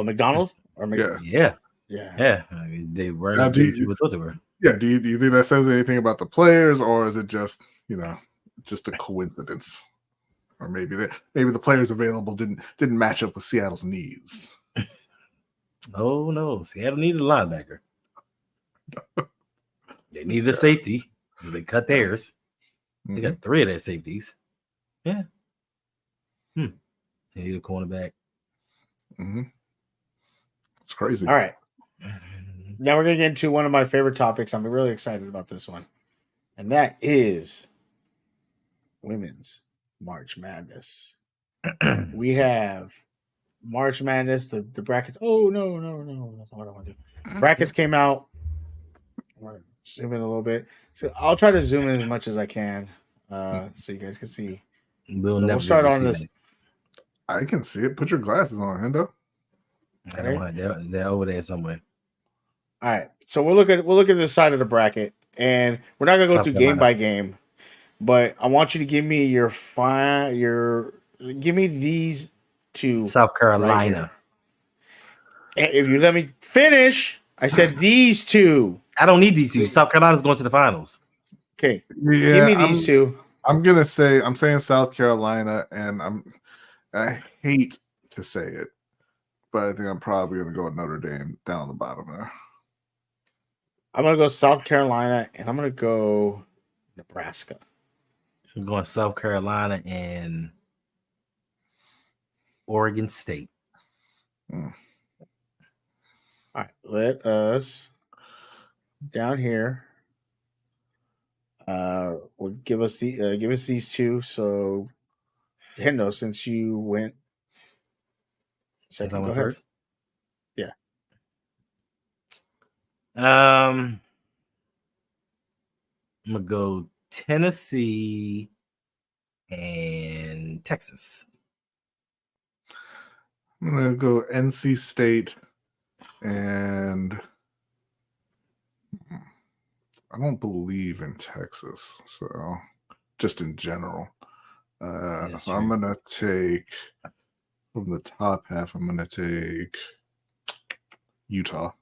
Speaker 2: McDonald or
Speaker 4: Yeah. I mean, they were what they were.
Speaker 1: Yeah. Do you think that says anything about the players, or is it just just a coincidence? Or maybe the players available didn't match up with Seattle's needs.
Speaker 4: Oh no, Seattle needed a linebacker. They needed a safety. They cut theirs. Mm-hmm. They got 3 of their safeties. Yeah. They need a cornerback.
Speaker 1: Mm-hmm. It's crazy.
Speaker 2: All right. Now we're gonna get into one of my favorite topics. I'm really excited about this one, and that is women's March Madness. We have March Madness, the brackets. Oh, no. That's not what I want to do. Brackets came out. I'm going to zoom in a little bit. So I'll try to zoom in as much as I can so you guys can see. We'll start on this.
Speaker 1: I can see it. Put your glasses on, Hendo.
Speaker 4: I don't want it. They're over there somewhere.
Speaker 2: All right. So we'll look at this side of the bracket, and we're not going to go through game by game. But I want you to give me give me these two.
Speaker 4: South Carolina.
Speaker 2: Right, if you let me finish, I said these two.
Speaker 4: I don't need these two. South Carolina's going to the finals.
Speaker 2: Okay. Yeah, give me these two.
Speaker 1: I'm saying South Carolina, and I hate to say it, but I think I'm probably gonna go with Notre Dame down on the bottom there.
Speaker 2: I'm gonna go South Carolina, and I'm gonna go Nebraska.
Speaker 4: I'm going South Carolina and Oregon State.
Speaker 2: All right, let us down here. Will give us these two. So, Hendo, since you went second, go ahead. First? Yeah.
Speaker 4: I'm gonna go Tennessee and Texas.
Speaker 1: I'm gonna go NC State, and I don't believe in Texas, so just in general. So I'm gonna take from the top half. I'm gonna take Utah.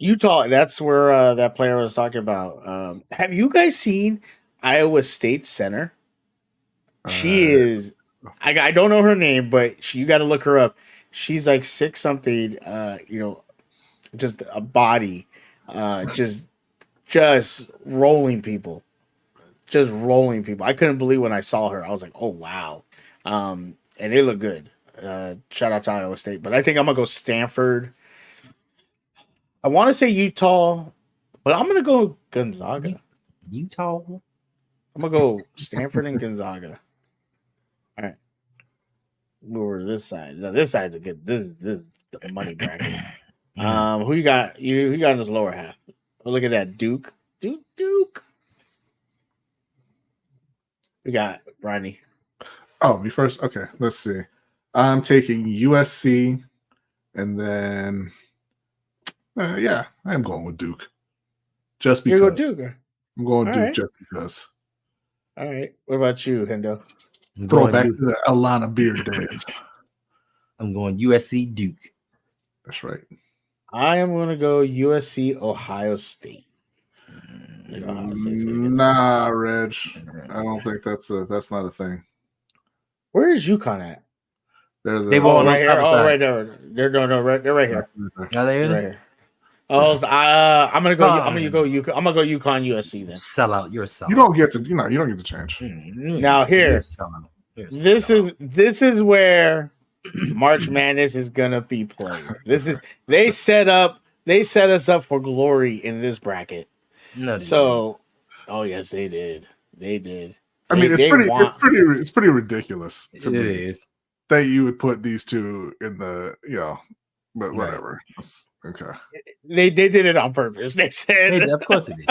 Speaker 2: Utah, that's where that player was talking about. Have you guys seen Iowa State center? She is. I don't know her name, but you got to look her up. She's like 6 something. Just a body, just rolling people, I couldn't believe when I saw her. I was like, oh wow, and they look good. Shout out to Iowa State, but I think I'm gonna go Stanford. I want to say Utah But I'm gonna go Gonzaga.
Speaker 4: Utah.
Speaker 2: I'm gonna go Stanford and Gonzaga. All right. Move over to this side. Now, this side's a good. This is the money bracket. Who you got? You got in this lower half? Oh, look at that, Duke. Duke. We got Ronnie.
Speaker 1: Oh, me first. Okay, let's see. I'm taking USC, and then yeah, I'm going with Duke. Just because.
Speaker 2: You go Duke.
Speaker 1: I'm going
Speaker 2: All
Speaker 1: Duke
Speaker 2: right.
Speaker 1: just because.
Speaker 2: All right. What about you, Hendo?
Speaker 1: Throw back to the Alana Beard days.
Speaker 4: I'm going USC Duke.
Speaker 1: That's right.
Speaker 2: I am going to go USC Ohio State.
Speaker 1: Nah, Reg. I don't think that's not a thing.
Speaker 2: Where is UConn at?
Speaker 4: They were
Speaker 2: right here. Oh, right there. They're right here.
Speaker 4: Are they
Speaker 2: right here? Oh, I'm gonna go. I'm gonna go UConn. I'm gonna go UConn USC then.
Speaker 4: Sellout. You're a sellout.
Speaker 1: You don't get to. You don't get to change.
Speaker 2: Now here, this is where March Madness is gonna be played. They set us up for glory in this bracket.
Speaker 4: No,
Speaker 2: so, oh yes, they did.
Speaker 1: I mean, it's pretty ridiculous to me
Speaker 4: is
Speaker 1: that you would put these two in the but whatever. Okay.
Speaker 2: They did it on purpose. They said,
Speaker 4: of course they did.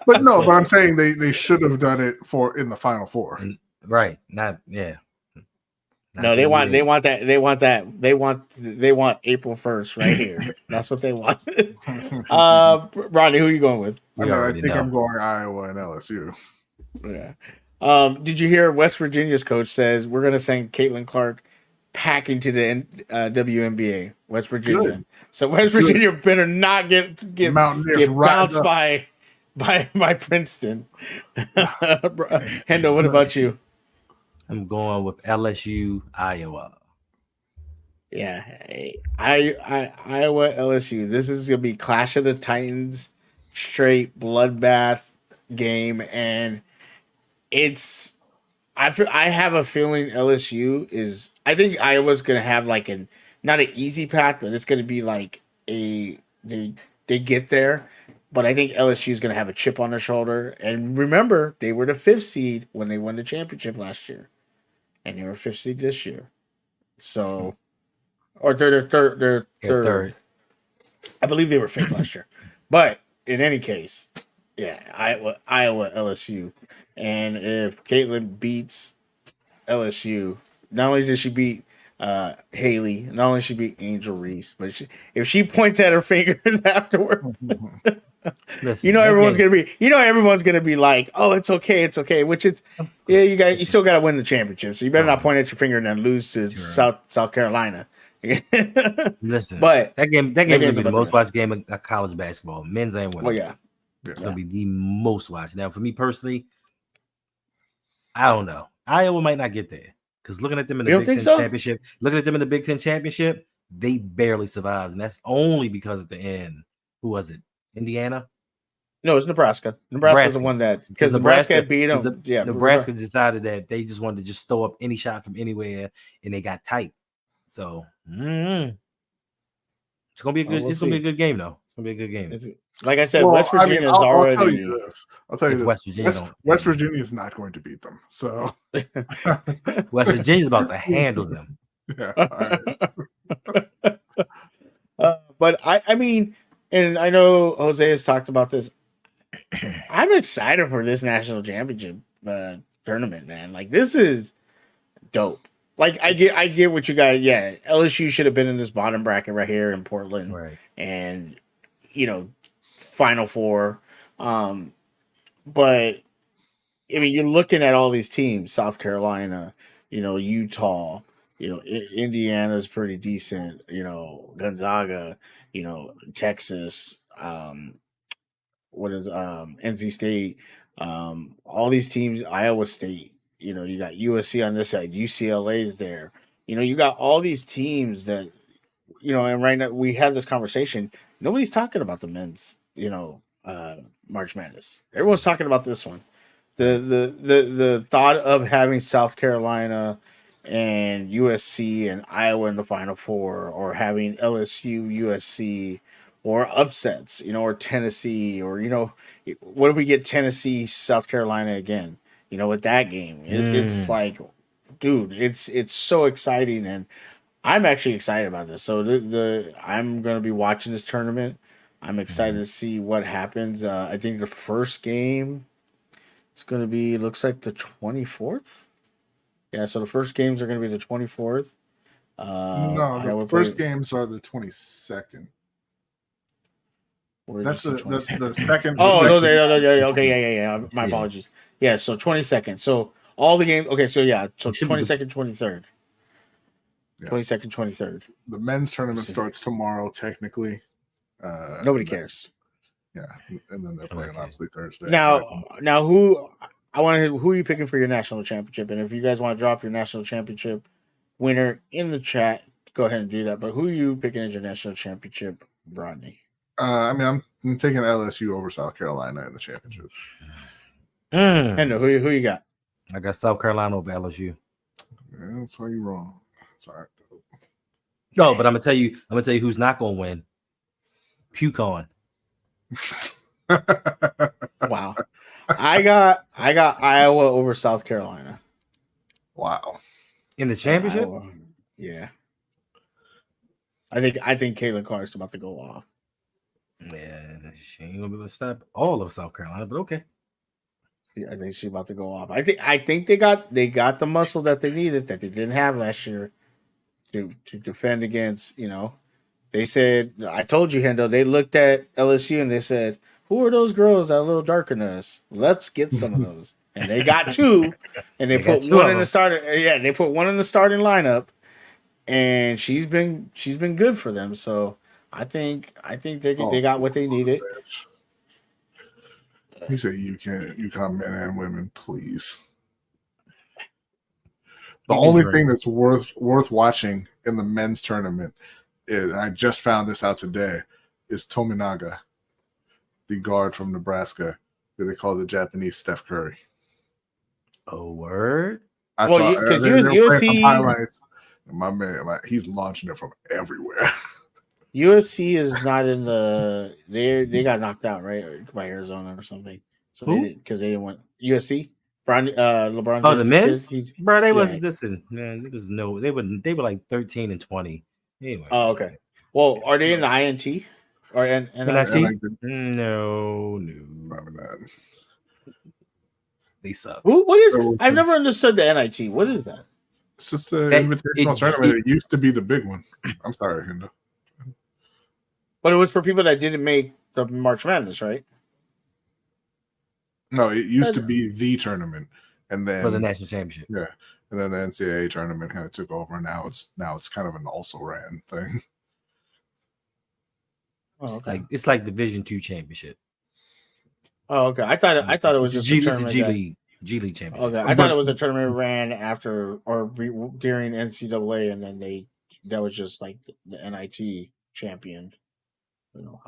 Speaker 1: But no, but I'm saying they should have done it in the Final Four.
Speaker 4: Right. Not yeah.
Speaker 2: No, they want April 1st right here. That's what they want. Ronnie, who are you going with?
Speaker 1: I think I'm going Iowa and LSU.
Speaker 2: Yeah. Did you hear West Virginia's coach says we're going to send Caitlin Clark packing to the WNBA, West Virginia. Good. So West Virginia better not get bounced by Princeton. Hendo, what about you?
Speaker 4: I'm going with LSU, Iowa.
Speaker 2: Yeah, Iowa, LSU. This is gonna be Clash of the Titans, straight bloodbath game, and it's. I have a feeling LSU is. I think Iowa's gonna have like not an easy path, but it's gonna be like they get there. But I think LSU is gonna have a chip on their shoulder. And remember, they were the 5th seed when they won the championship last year, and they were 5th seed this year. So, or they're third. I believe they were 5th last year. But in any case, yeah, Iowa, LSU. And if Caitlin beats LSU, not only did she beat Haley, not only did she beat Angel Reese, but if she points at her fingers afterward, listen, everyone's gonna be like, "Oh, it's okay." Which it's you still got to win the championship, so you better not point at your finger and then lose to South Carolina.
Speaker 4: Listen,
Speaker 2: but
Speaker 4: that game's gonna be the most watched game of college basketball. Men's and women's.
Speaker 2: Well, yeah.
Speaker 4: It's gonna be the most watched. Now, for me personally, I don't know. Iowa might not get there because looking at them in the Big Ten championship, they barely survived, and that's only because at the end, who was it? Indiana?
Speaker 2: No, it's Nebraska. Nebraska's the one that because Nebraska beat them.
Speaker 4: Nebraska decided that they just wanted to just throw up any shot from anywhere, and they got tight. So it's gonna be a good. It's gonna be a good game, though. It's gonna be a good game.
Speaker 2: Like I said, West Virginia is already.
Speaker 1: I'll tell you this. West Virginia is not going to beat them. So
Speaker 4: West Virginia's about to handle them.
Speaker 1: Yeah.
Speaker 2: But I mean, and I know Jose has talked about this. I'm excited for this national championship tournament, man. Like this is dope. Like I get what you guys. Yeah, LSU should have been in this bottom bracket right here in Portland,
Speaker 4: right?
Speaker 2: And Final Four. But I mean, you're looking at all these teams: South Carolina, Utah, Indiana's pretty decent. Gonzaga, Texas. NC State? All these teams, Iowa State. You got USC on this side. UCLA's there. You got all these teams that, and right now we have this conversation. Nobody's talking about the men's, March Madness. Everyone's talking about this one. The thought of having South Carolina and USC and Iowa in the Final Four, or having LSU, USC, or upsets, or Tennessee, or what if we get Tennessee, South Carolina again? With that game, it's like, dude, it's so exciting, and I'm actually excited about this. So I'm gonna be watching this tournament. I'm excited to see what happens. I think the first game is gonna be looks like the 24th. Yeah, so the first games are gonna be the 24th.
Speaker 1: No, the first games are the 22nd. That's the second.
Speaker 2: Oh,
Speaker 1: second.
Speaker 2: okay, yeah. My apologies. Yeah, so 22nd. So all the games. Okay, so yeah, so 22nd, 23rd. 22nd, 23rd.
Speaker 1: The men's tournament starts tomorrow, technically.
Speaker 2: Nobody cares.
Speaker 1: Yeah, and then they're playing obviously Thursday.
Speaker 2: Now, who are you picking for your national championship? And if you guys want to drop your national championship winner in the chat, go ahead and do that. But who are you picking as your national championship, Rodney?
Speaker 1: I'm taking LSU over South Carolina in the championship.
Speaker 2: And who you got?
Speaker 4: I got South Carolina over LSU.
Speaker 1: Yeah, that's why you're wrong. Sorry.
Speaker 4: No, but I'm gonna tell you who's not gonna win. PewCon.
Speaker 2: Wow. I got Iowa over South Carolina.
Speaker 1: Wow.
Speaker 4: In the championship?
Speaker 2: Iowa. Yeah. I think Caitlin Clark's about to go off.
Speaker 4: Yeah, she ain't gonna be able to stop all of South Carolina, but okay.
Speaker 2: I think she's about to go off. I think they got the muscle that they needed that they didn't have last year to defend against, They said, I told you, Hendo, they looked at LSU and they said, who are those girls that are a little darker than us? Let's get some of those. And they got two, and they put one in the starter. Yeah, they put one in the starting lineup, and she's been good for them. So I think they got what they needed.
Speaker 1: He said you can men and women, please. The only thing that's worth watching in the men's tournament is, and I just found this out today, is Tominaga, the guard from Nebraska, who they call the Japanese Steph Curry.
Speaker 4: Oh, word?
Speaker 2: Because USC
Speaker 1: highlights. My man, he's launching it from everywhere.
Speaker 2: USC is not in the. They got knocked out, right, by Arizona or something. So because they didn't want USC. LeBron.
Speaker 4: Oh, the men, bro, they wasn't listen, man. They were like 13-20. Anyway.
Speaker 2: Oh, okay. Well, are they in the INT or NIT?
Speaker 4: No.
Speaker 1: Probably not.
Speaker 4: They suck.
Speaker 2: What is? I've never understood the NIT. What is that?
Speaker 1: It's just an invitational tournament. It used to be the big one. I'm sorry, Hendo.
Speaker 2: But it was for people that didn't make the March Madness, right?
Speaker 1: No, it used to be the tournament, and then
Speaker 4: for the national championship.
Speaker 1: Yeah, and then the NCAA tournament kind of took over. And now it's kind of an also ran thing.
Speaker 2: Oh, okay.
Speaker 4: It's like Division II championship.
Speaker 2: Oh, okay. I thought it was just
Speaker 4: G
Speaker 2: League
Speaker 4: championship.
Speaker 2: Okay, I thought it was a tournament ran after or during NCAA, and then that was just like the NIT champion.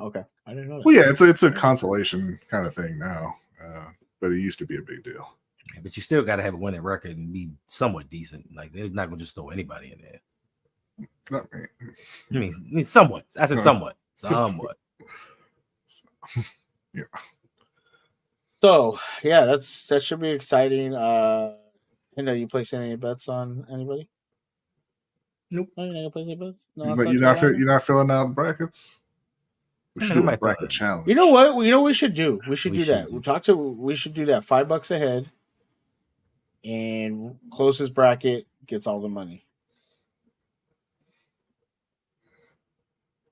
Speaker 2: Okay, I didn't know that.
Speaker 1: Well, yeah, it's a consolation kind of thing now, but it used to be a big deal.
Speaker 4: Yeah, but you still got to have a winning record and be somewhat decent. Like they're not gonna just throw anybody in there.
Speaker 1: Not me.
Speaker 4: I mean somewhat. I said somewhat. Somewhat.
Speaker 1: Yeah.
Speaker 2: So yeah, that should be exciting. You place any bets on anybody?
Speaker 4: Nope.
Speaker 2: No, you're not gonna place any bets. No,
Speaker 1: but you're not filling out brackets. We should do a bracket challenge.
Speaker 2: You know what? We should do. We should do that. We should do that. $5 a head, and closest bracket gets all the money.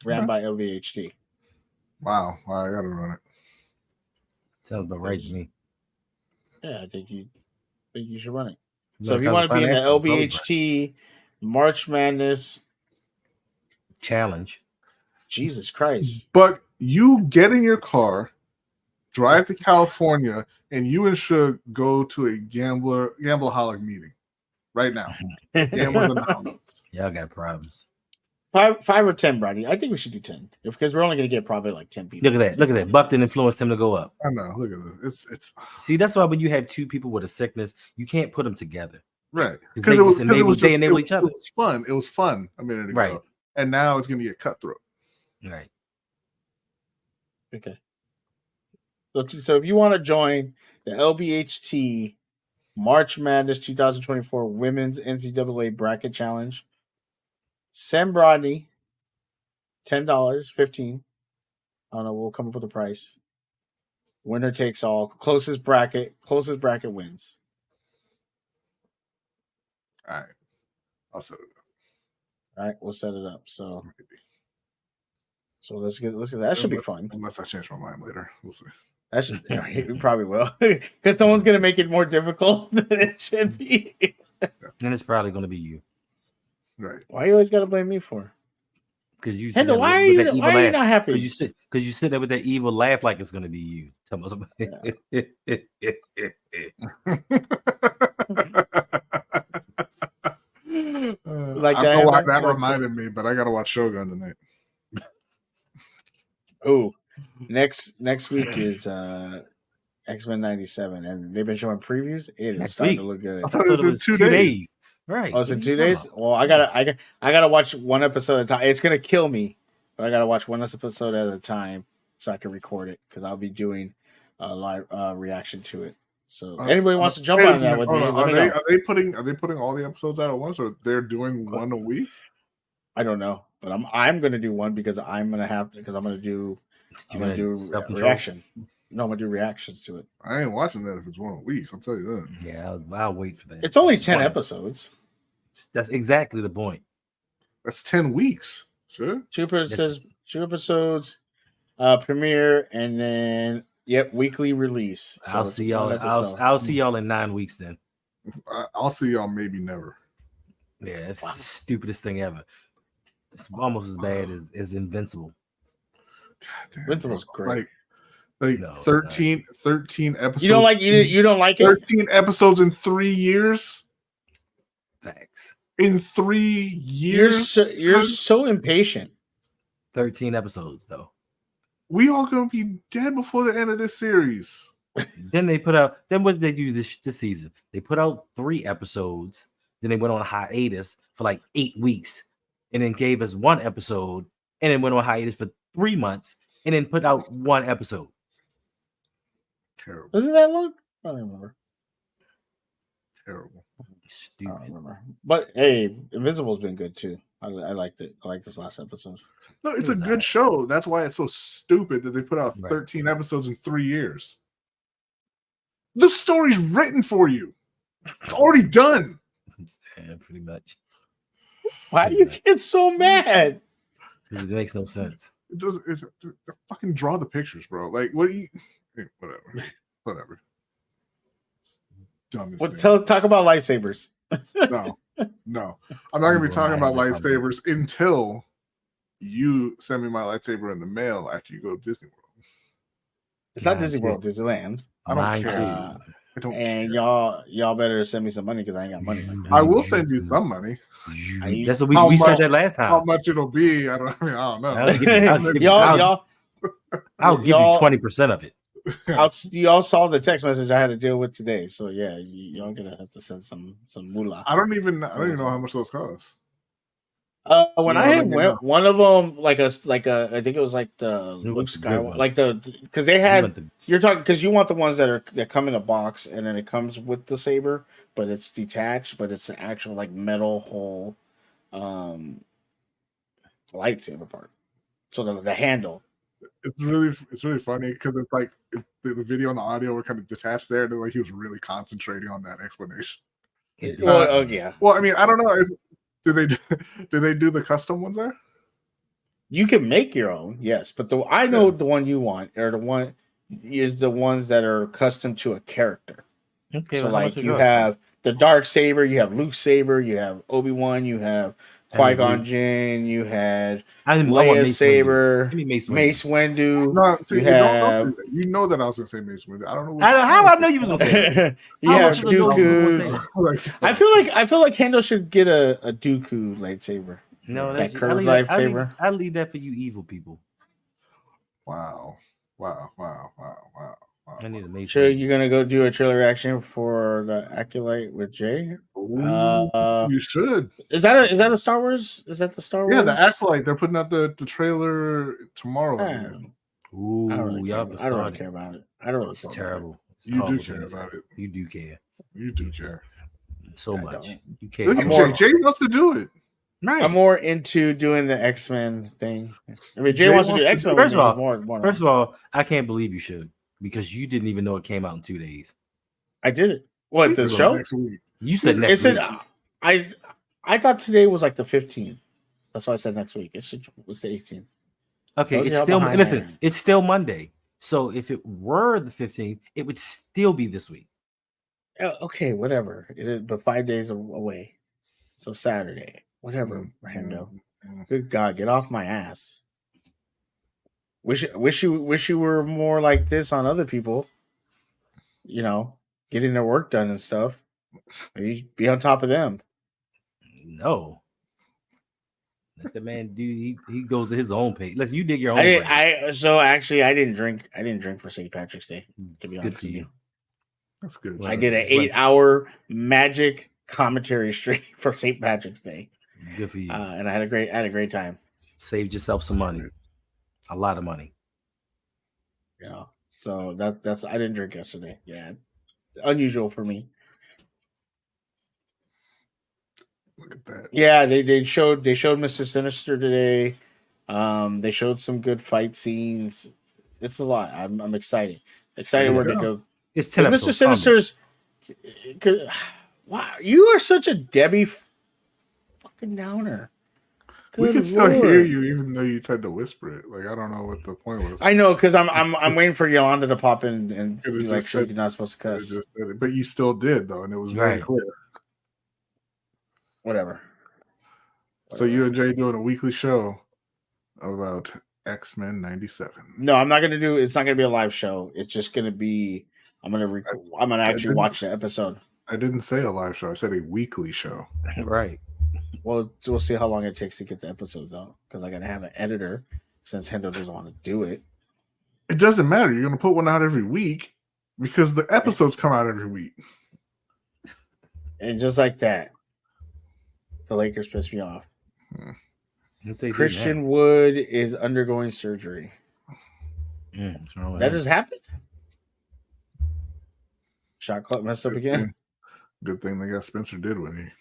Speaker 2: Ran by LVHT.
Speaker 1: Wow, I gotta run it.
Speaker 4: Sounds about right to me.
Speaker 2: Yeah, I think you should run it. So if you want to be in the LVHT March Madness
Speaker 4: challenge,
Speaker 2: Jesus Christ!
Speaker 1: But you get in your car, drive to California, and you and Suge go to a Gambleaholic meeting right now. Gamblers Anonymous.
Speaker 4: Y'all got problems.
Speaker 2: 5 or 10, Brady. I think we should do 10 because we're only going to get probably like 10 people.
Speaker 4: Look at that. Buckton influenced him to go up.
Speaker 1: I know. Look at this. It's
Speaker 4: see, that's why when you have two people with a sickness, you can't put them together.
Speaker 1: Right.
Speaker 4: Because they enable each other.
Speaker 1: It was fun a minute ago.
Speaker 4: Right.
Speaker 1: And now it's going to get cutthroat.
Speaker 4: Right.
Speaker 2: Okay. So if you want to join the LBHT March Madness 2024 Women's NCAA Bracket Challenge, send Rodney $10, $15. I don't know. We'll come up with a price. Winner takes all. Closest bracket wins.
Speaker 1: All right, I'll set it up.
Speaker 2: All right, we'll set it up. So let's get that. Should be fun.
Speaker 1: Unless I change my mind later, we'll see.
Speaker 2: That should we probably will because someone's gonna make it more difficult than it should be.
Speaker 4: And it's probably going to be you.
Speaker 1: Right.
Speaker 2: Why you always gotta blame me for?
Speaker 4: Because you
Speaker 2: Hendo, why are you not happy?
Speaker 4: Because you sit there with that evil laugh like it's going to be you. Tell me something.
Speaker 2: Like
Speaker 1: I
Speaker 2: that,
Speaker 1: know why
Speaker 2: Amber?
Speaker 1: that
Speaker 2: Like
Speaker 1: reminded me, but I gotta watch Shogun tonight.
Speaker 2: Oh, next week is X-Men 97, and they've been showing previews. It is
Speaker 4: Next
Speaker 2: starting
Speaker 4: week?
Speaker 2: to look good.
Speaker 1: I thought it was in 2 days.
Speaker 4: Right.
Speaker 2: Oh, it's in 2 days. Well, I gotta watch one episode at a time. It's gonna kill me, but I gotta watch one episode at a time so I can record it because I'll be doing a live reaction to it. So anybody wants to jump on that with me? Let me know.
Speaker 1: Are they putting all the episodes out at once, or they're doing one a week?
Speaker 2: I don't know, but I'm gonna do one because I'm gonna do reaction. No, I'm gonna do reactions to it.
Speaker 1: I ain't watching that if it's one a week. I'll tell you that.
Speaker 4: Yeah, I'll wait for that.
Speaker 2: It's only 10 episodes.
Speaker 4: That's exactly the point.
Speaker 1: That's 10 weeks. Sure.
Speaker 2: Two episodes, premiere, and then weekly release. So
Speaker 4: I'll see y'all. I'll see y'all in 9 weeks then.
Speaker 1: I'll see y'all maybe never.
Speaker 4: Yeah, it's the stupidest thing ever. It's almost as bad as Invincible.
Speaker 1: Damn,
Speaker 2: Invincible's great.
Speaker 1: Like
Speaker 4: No, 13
Speaker 1: episodes.
Speaker 2: You don't like it?
Speaker 1: 13 episodes in 3 years.
Speaker 4: Facts.
Speaker 1: In 3 years,
Speaker 2: You're so impatient.
Speaker 4: 13 episodes though.
Speaker 1: we all gonna be dead before the end of this series.
Speaker 4: Then they put out. Then what did they do this season? They put out 3 episodes. Then they went on hiatus for like 8 weeks, and then gave us 1 episode, and then went on hiatus for 3 months, and then put out 1 episode.
Speaker 1: Terrible.
Speaker 2: Isn't that long? I don't remember.
Speaker 1: Terrible.
Speaker 2: I
Speaker 4: Stupid.
Speaker 2: don't remember. But hey, Invisible's been good too. I liked it. I like this last episode.
Speaker 1: No, it's a
Speaker 4: was
Speaker 1: good
Speaker 4: that?
Speaker 1: show. That's why it's so stupid that they put out
Speaker 4: Right.
Speaker 1: 13 episodes in 3 years. The story's written for you. It's already done.
Speaker 4: Yeah, pretty much.
Speaker 2: Why do you get so mad?
Speaker 4: Because it makes no sense.
Speaker 1: It does. It's fucking draw the pictures, bro. Like, what do you? Whatever. It's dumb as thing.
Speaker 2: Talk about lightsabers.
Speaker 1: No. I'm not gonna be talking about lightsabers until you send me my lightsaber in the mail after you go to Disney World.
Speaker 2: It's not
Speaker 4: Mine
Speaker 2: Disney
Speaker 4: too.
Speaker 2: World, Disneyland.
Speaker 1: I don't
Speaker 4: Mine
Speaker 1: care.
Speaker 4: too.
Speaker 1: I don't
Speaker 2: And
Speaker 1: care.
Speaker 2: y'all better send me some money because I ain't got money like that.
Speaker 1: I will send you some money.
Speaker 4: That's what
Speaker 1: How
Speaker 4: we said
Speaker 1: much-
Speaker 4: that last
Speaker 1: How
Speaker 4: time.
Speaker 1: much it'll be, I don't know.
Speaker 4: I'll give you- I'll give you
Speaker 2: y'all-
Speaker 4: 20% of it.
Speaker 2: Y'all saw the text message I had to deal with today, so yeah, y'all gonna have to send some moolah.
Speaker 1: I don't even know how much those cost.
Speaker 2: When
Speaker 1: You
Speaker 2: I
Speaker 1: know,
Speaker 2: had
Speaker 1: like,
Speaker 2: one of them, like I think it was like the
Speaker 4: You
Speaker 2: Luke
Speaker 4: want the big
Speaker 2: Skywalker,
Speaker 4: one.
Speaker 2: like because they had you're talking because you want the ones that come in a box and then it comes with the saber, but it's detached, but it's an actual like metal whole lightsaber part. So the handle.
Speaker 1: It's really funny because it's like the video and the audio were kind of detached there, and like he was really concentrating on that explanation.
Speaker 2: Yeah.
Speaker 1: Well, I mean, I don't know. Did they do the custom ones there?
Speaker 2: You can make your own, yes, but I know the one you want, or the one is the ones that are custom to a character.
Speaker 4: Okay,
Speaker 2: So
Speaker 4: well, how
Speaker 2: like
Speaker 4: much it
Speaker 2: you
Speaker 4: cost?
Speaker 2: have the dark saber, you have Luke saber, you have Obi-Wan, you have Qui-Gon Jinn, you had
Speaker 4: I want
Speaker 2: Leia
Speaker 4: Mace
Speaker 2: saber,
Speaker 4: Windu. Give me Mace Windu.
Speaker 2: Mace Windu.
Speaker 1: No, see,
Speaker 2: You
Speaker 1: you
Speaker 2: have-
Speaker 1: don't do that. You know that I was gonna say Mace Windu. I don't know.
Speaker 4: How I know you was gonna say that?
Speaker 2: You
Speaker 4: How
Speaker 2: have
Speaker 4: much was it gonna
Speaker 2: Dooku's.
Speaker 1: Like,
Speaker 2: I feel like Hendo should get a Dooku lightsaber.
Speaker 4: No,
Speaker 2: That
Speaker 4: that's
Speaker 2: curved lightsaber.
Speaker 4: I leave that for you evil people.
Speaker 1: wow.
Speaker 4: I need a Mace
Speaker 2: Sure,
Speaker 4: Windu.
Speaker 2: you're gonna go do a trailer reaction for the Acolyte with Jay.
Speaker 1: Ooh, you should.
Speaker 2: Is that a Star Wars? Is that the Star Wars?
Speaker 1: Yeah, the Acolyte. They're putting out the trailer tomorrow.
Speaker 2: Yeah.
Speaker 4: Ooh,
Speaker 2: I don't really care.
Speaker 4: y'all
Speaker 2: I don't really care about it. I don't really
Speaker 4: It's
Speaker 2: care
Speaker 4: terrible. It's a
Speaker 1: You do
Speaker 4: horrible
Speaker 1: care
Speaker 4: thing to say.
Speaker 1: about it.
Speaker 4: You do care
Speaker 1: You do care.
Speaker 4: so
Speaker 2: I
Speaker 4: much.
Speaker 2: don't.
Speaker 4: You care.
Speaker 1: Listen,
Speaker 4: so much.
Speaker 1: Jay wants to do it.
Speaker 4: Right.
Speaker 2: I'm more into doing the X-Men thing. I mean, Jay
Speaker 1: Jay
Speaker 2: wants to do
Speaker 1: wants to
Speaker 2: X-Men.
Speaker 4: First
Speaker 2: with
Speaker 4: of
Speaker 2: me.
Speaker 4: all,
Speaker 2: More
Speaker 4: First of all, I can't believe you should because you didn't even know it came out in 2 days.
Speaker 2: I did it. What
Speaker 1: He
Speaker 2: the
Speaker 1: said
Speaker 2: show?
Speaker 1: next week.
Speaker 4: You said
Speaker 2: It
Speaker 4: next
Speaker 2: said
Speaker 4: week.
Speaker 2: I thought today was like the 15th. That's why I said next week. It was the 18th.
Speaker 4: Okay,
Speaker 2: Those
Speaker 4: it's
Speaker 2: y'all
Speaker 4: still
Speaker 2: behind
Speaker 4: listen.
Speaker 2: there.
Speaker 4: It's still Monday. So if it were the 15th, it would still be this week.
Speaker 2: Okay, whatever. It is, but 5 days away. So Saturday, whatever. Hendo. Good God, get off my ass. Wish you were more like this on other people. You know, getting their work done and stuff. Maybe be on top of them.
Speaker 4: No. Let the man do. He goes at his own pace. Listen, you dig your own grave.
Speaker 2: I didn't drink for St. Patrick's Day. To be honest with you,
Speaker 1: That's good.
Speaker 2: I did an 8-hour magic commentary stream for St. Patrick's Day.
Speaker 4: Good for you.
Speaker 2: And I had a great time.
Speaker 4: Saved yourself some money, a lot of money.
Speaker 2: Yeah. So that's I didn't drink yesterday. Yeah, unusual for me.
Speaker 1: Look at that.
Speaker 2: Yeah, they showed Mr. Sinister today. They showed some good fight scenes. It's a lot. I'm excited. Excited where they go.
Speaker 4: It's 10
Speaker 2: Mr.
Speaker 4: episodes.
Speaker 2: Sinister's. Wow, you are such a Debbie fucking downer.
Speaker 1: We
Speaker 2: Good
Speaker 1: can still
Speaker 2: Lord.
Speaker 1: hear you, even though you tried to whisper it. Like I don't know what the point was.
Speaker 2: I know because I'm waiting for Yolanda to pop in and
Speaker 1: It
Speaker 2: be like,
Speaker 1: just
Speaker 2: "Sure,
Speaker 1: said-
Speaker 2: you're not supposed to
Speaker 1: It
Speaker 2: cuss."
Speaker 1: just said it. But you still did though, and it was very
Speaker 4: Right.
Speaker 1: clear.
Speaker 2: Whatever.
Speaker 1: So you and Jay doing a weekly show about X-Men '97.
Speaker 2: No, I'm not gonna do. It's not gonna be a live show. It's just gonna be. I'm gonna actually
Speaker 1: didn't-
Speaker 2: watch the episode.
Speaker 1: I didn't say a live show. I said a weekly show.
Speaker 4: Right.
Speaker 2: Well, we'll see how long it takes to get the episodes out because I gotta have an editor since Hendo doesn't want to do it.
Speaker 1: It doesn't matter. You're going to put one out every week because the episodes come out every week.
Speaker 2: And just like that, the Lakers pissed me off. Christian Wood is undergoing surgery.
Speaker 4: What's wrong with
Speaker 2: That
Speaker 4: him?
Speaker 2: just happened? Shot clock messed up again?
Speaker 1: Good thing they got Spencer Dinwiddie.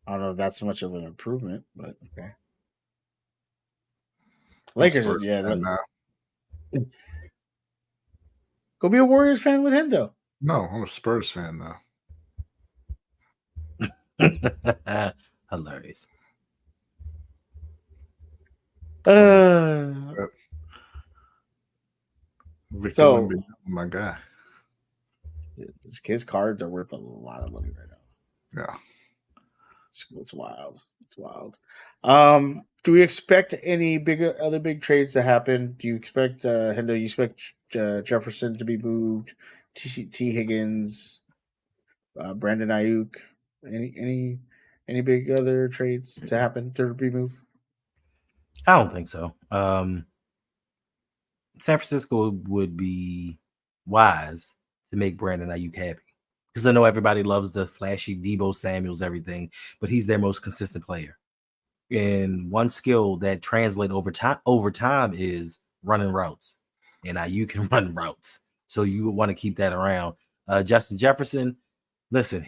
Speaker 2: I don't know if that's much of an improvement, but okay. Lakers,
Speaker 1: Spurs
Speaker 2: yeah.
Speaker 1: fan now.
Speaker 2: Go be a Warriors fan with Hendo.
Speaker 1: No, I'm a Spurs fan now.
Speaker 4: Hilarious.
Speaker 1: Victor
Speaker 2: So-
Speaker 1: Wembanyama, my guy.
Speaker 2: His cards are worth a lot of money right now.
Speaker 1: Yeah.
Speaker 2: It's wild. It's wild. Do we expect any other big trades to happen? Do you expect Hendo? You expect Jefferson to be moved? T. Higgins, Brandon Ayuk. Any big other trades to happen to be moved?
Speaker 4: I don't think so. San Francisco would be wise to make Brandon Ayuk happy because I know everybody loves the flashy Deebo Samuels, everything, but he's their most consistent player. And one skill that translates over time is running routes, and Ayuk can run routes. So you would want to keep that around. Justin Jefferson, listen,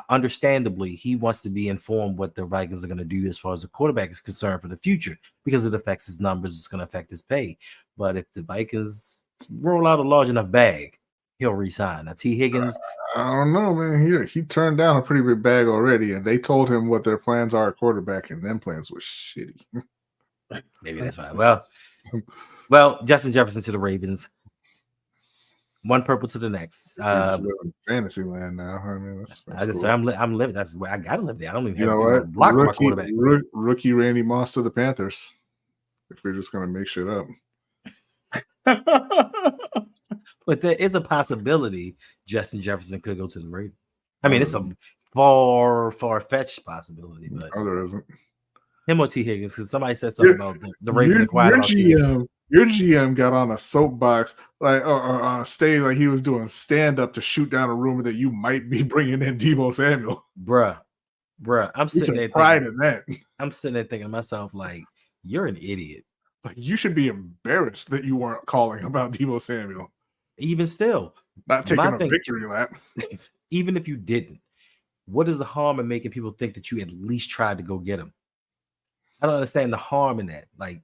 Speaker 4: understandably, he wants to be informed what the Vikings are going to do as far as the quarterback is concerned for the future because it affects his numbers. It's going to affect his pay. But if the Vikings roll out a large enough bag, he'll resign. Now, T. Higgins,
Speaker 1: I don't know, man. He turned down a pretty big bag already, and they told him what their plans are at quarterback, and them plans was shitty.
Speaker 4: maybe that's fine. Well, Justin Jefferson to the Ravens. One purple to the next.
Speaker 1: Fantasy land now. I mean, that's
Speaker 4: cool. I'm living. That's where I gotta live there. I don't even have a block for my quarterback.
Speaker 1: Rookie Randy Moss to the Panthers. If we're just gonna make shit up.
Speaker 4: But there is a possibility Justin Jefferson could go to the Ravens. I mean, it's a far-fetched possibility, but
Speaker 1: there isn't.
Speaker 4: Him or T. Higgins, because somebody said something about the Ravens inquired about T. Higgins.
Speaker 1: Your GM got on a soapbox, like or on a stage, like he was doing stand-up to shoot down a rumor that you might be bringing in Deebo Samuel.
Speaker 4: Bruh. I'm sitting there
Speaker 1: pride in that.
Speaker 4: I'm sitting there thinking to myself, like, you're an idiot.
Speaker 1: Like, you should be embarrassed that you weren't calling about Deebo Samuel.
Speaker 4: Even still,
Speaker 1: Not taking
Speaker 4: my
Speaker 1: a
Speaker 4: thing-
Speaker 1: victory lap.
Speaker 4: even if you didn't, what is the harm in making people think that you at least tried to go get him? I don't understand the harm in that. Like,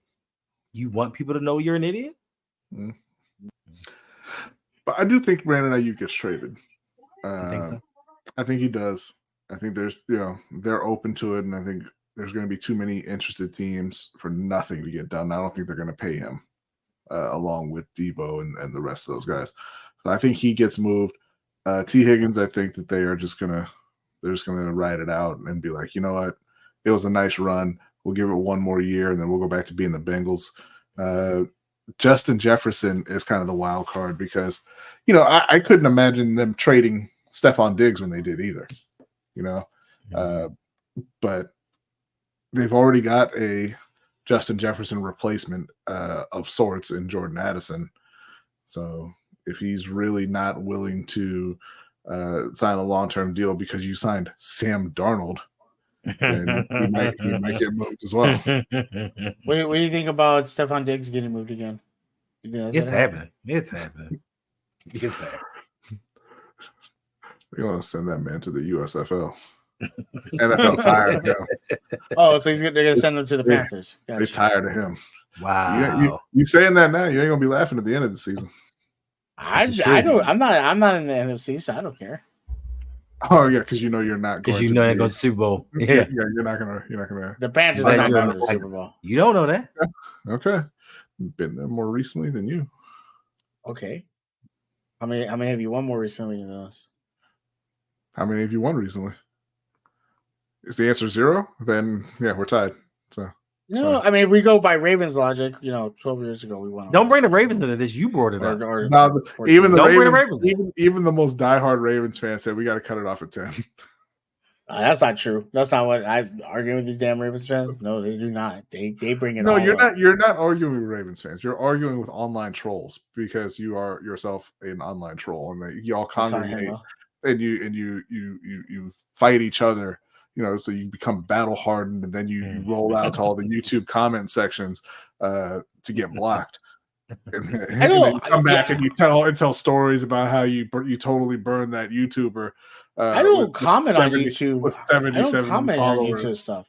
Speaker 4: you want people to know you're an idiot?
Speaker 1: But I do think Brandon Ayuk gets traded.
Speaker 4: You think so?
Speaker 1: I think he does. I think there's, they're open to it, and I think there's going to be too many interested teams for nothing to get done. I don't think they're going to pay him along with Deebo and the rest of those guys. So I think he gets moved. T. Higgins, I think that they're just gonna ride it out and be like, you know what, it was a nice run. We'll give it one more year, and then we'll go back to being the Bengals. Justin Jefferson is kind of the wild card because, I couldn't imagine them trading Stephon Diggs when they did either, but they've already got a Justin Jefferson replacement of sorts in Jordan Addison. So if he's really not willing to sign a long-term deal because you signed Sam Darnold, then he might get moved as well.
Speaker 2: What do you think about Stephon Diggs getting moved again?
Speaker 4: It's happening. It's happening. It's happening.
Speaker 1: They want to send that man to the USFL. NFL tired of him.
Speaker 2: Oh, so they're going to send him to the Panthers.
Speaker 1: They're
Speaker 2: Gotcha.
Speaker 1: tired of him.
Speaker 4: Wow.
Speaker 1: You saying that now, you ain't gonna be laughing at the end of the season.
Speaker 2: I'm not in the NFC, so I don't care.
Speaker 1: Oh yeah, because you're not
Speaker 4: Because
Speaker 1: going.
Speaker 4: you know it goes to Super Bowl. Yeah.
Speaker 1: You're not gonna.
Speaker 2: The Panthers
Speaker 4: Like
Speaker 2: are not
Speaker 4: you're
Speaker 2: going to the
Speaker 4: like-
Speaker 2: Super Bowl.
Speaker 4: You don't know that.
Speaker 1: Okay, been there more recently than you.
Speaker 2: Okay. How many have you won more recently than us?
Speaker 1: How many have you won recently? Is the answer 0? Then yeah, we're tied. So
Speaker 2: No, I mean, if we go by Ravens logic, 12 years ago we won.
Speaker 4: Don't bring the Ravens into this. You brought it up.
Speaker 1: now, even the
Speaker 4: Don't bring the
Speaker 1: Ravens,
Speaker 4: Ravens
Speaker 1: even the most diehard Ravens fan said we got to cut it off at 10.
Speaker 2: That's not true. That's not what I argue with these damn Ravens fans. No, they do not. They bring it.
Speaker 1: No,
Speaker 2: all
Speaker 1: you're
Speaker 2: up.
Speaker 1: not. You're not arguing with Ravens fans. You're arguing with online trolls because you are yourself an online troll, and you all congregate and you fight each other. So you become battle hardened, and then you roll out to all the YouTube comment sections to get blocked. And then you come back and you tell stories about how you totally burned that YouTuber.
Speaker 2: I don't comment on YouTube.
Speaker 1: With 77
Speaker 2: I don't comment
Speaker 1: followers.
Speaker 2: on YouTube stuff.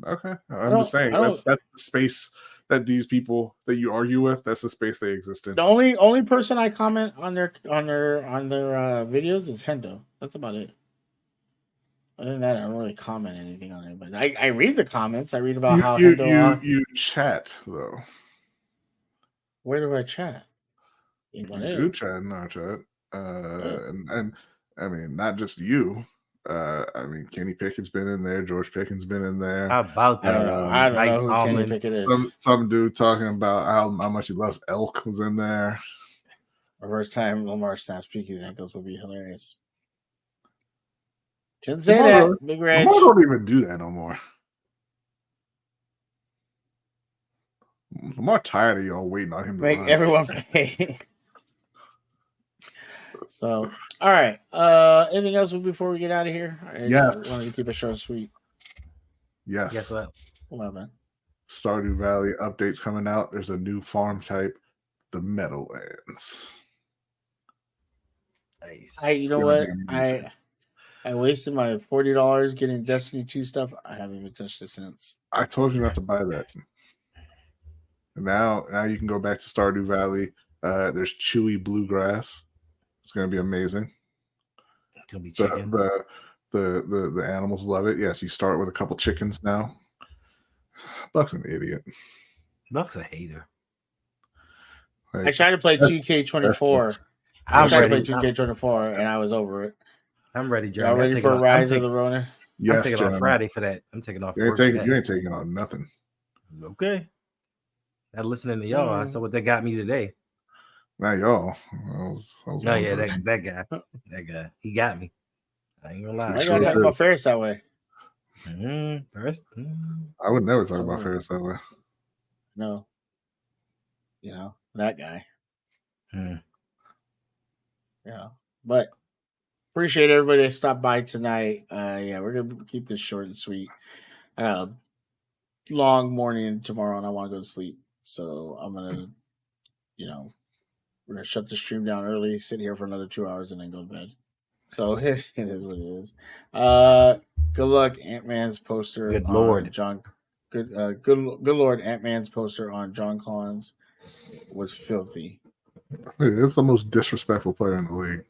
Speaker 1: Okay, I'm just saying that's the space that these people that you argue with. That's the space they exist in.
Speaker 2: The only person I comment on their videos is Hendo. That's about it. Other than that, I don't really comment anything on it. But I read the comments. I read about how Hendo.
Speaker 1: You chat though.
Speaker 2: Where do I chat?
Speaker 1: You do chat in our chat, and I mean not just you. I mean Kenny Pickett's been in there. George Pickens been in there.
Speaker 4: How about that?
Speaker 2: I don't know who Kenny Pickett is.
Speaker 1: Some dude talking about how much he loves elk was in there.
Speaker 2: The first time Omar snaps Peaky's ankles would be hilarious. Shouldn't say that, Big Reg.
Speaker 1: Lamar don't even do that no more. Lamar tired of y'all waiting on him to
Speaker 2: Make
Speaker 1: run.
Speaker 2: everyone pay. So, all right. Anything else before we get out of here?
Speaker 1: Yes.
Speaker 2: I wanted to keep it short and sweet.
Speaker 1: Yes.
Speaker 4: Guess what?
Speaker 2: Well then.
Speaker 1: Stardew Valley updates coming out. There's a new farm type, the Meadowlands.
Speaker 4: Nice.
Speaker 2: You know what? I wasted my $40 getting Destiny 2 stuff. I haven't even touched it since.
Speaker 1: I told you not to buy that. And now you can go back to Stardew Valley. There's chewy bluegrass. It's going to be amazing.
Speaker 4: It's gonna be chickens.
Speaker 1: The animals love it. Yes, you start with a couple chickens now. Buck's an idiot.
Speaker 4: Buck's a hater.
Speaker 1: Like,
Speaker 2: I tried to play 2K24. I
Speaker 4: I'm
Speaker 2: tried to
Speaker 4: ready.
Speaker 2: play 2K24 and I was over it.
Speaker 4: I'm ready, Jeremy.
Speaker 2: Y'all
Speaker 4: I'm
Speaker 2: ready
Speaker 4: taking
Speaker 2: for
Speaker 4: off-
Speaker 2: Rise
Speaker 4: I'm
Speaker 2: of the Ronin?
Speaker 1: yes,
Speaker 4: I'm taking
Speaker 1: Jeremy.
Speaker 4: off Friday for that. I'm taking off.
Speaker 1: You ain't
Speaker 4: work for
Speaker 1: taking.
Speaker 4: that.
Speaker 1: You ain't taking on nothing.
Speaker 4: Okay. Not listening to y'all. I saw what they got me today.
Speaker 1: Now y'all. I was
Speaker 4: Oh yeah,
Speaker 1: wondering.
Speaker 4: that guy. He got me. I ain't gonna lie.
Speaker 2: Why you
Speaker 1: Sure
Speaker 2: gotta talk
Speaker 1: did.
Speaker 2: about Ferris that way?
Speaker 4: First,
Speaker 1: I would never talk
Speaker 2: So-
Speaker 1: about Ferris that way.
Speaker 2: No. That guy. But appreciate everybody that stopped by tonight. We're gonna keep this short and sweet. Long morning tomorrow, and I want to go to sleep. So I'm gonna, we're gonna shut the stream down early, sit here for another 2 hours, and then go to bed. So it is what it is. Good luck, Ant-Man's poster
Speaker 4: Good
Speaker 2: on
Speaker 4: Lord.
Speaker 2: John. Good Lord, Ant-Man's poster on John Collins was filthy.
Speaker 1: That's the most disrespectful player in the league.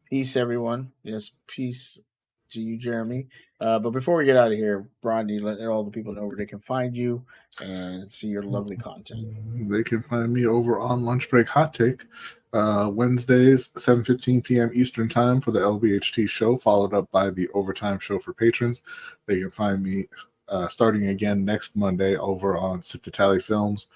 Speaker 2: Peace, everyone. Yes, peace to you, Jeremy. But before we get out of here, Bronny, let all the people know where they can find you and see your lovely content.
Speaker 1: They can find me over on Lunch Break Hot Take, Wednesdays, 7:15 p.m. Eastern Time for the LBHT show, followed up by the Overtime show for patrons. They can find me starting again next Monday over on Sip to Tally Films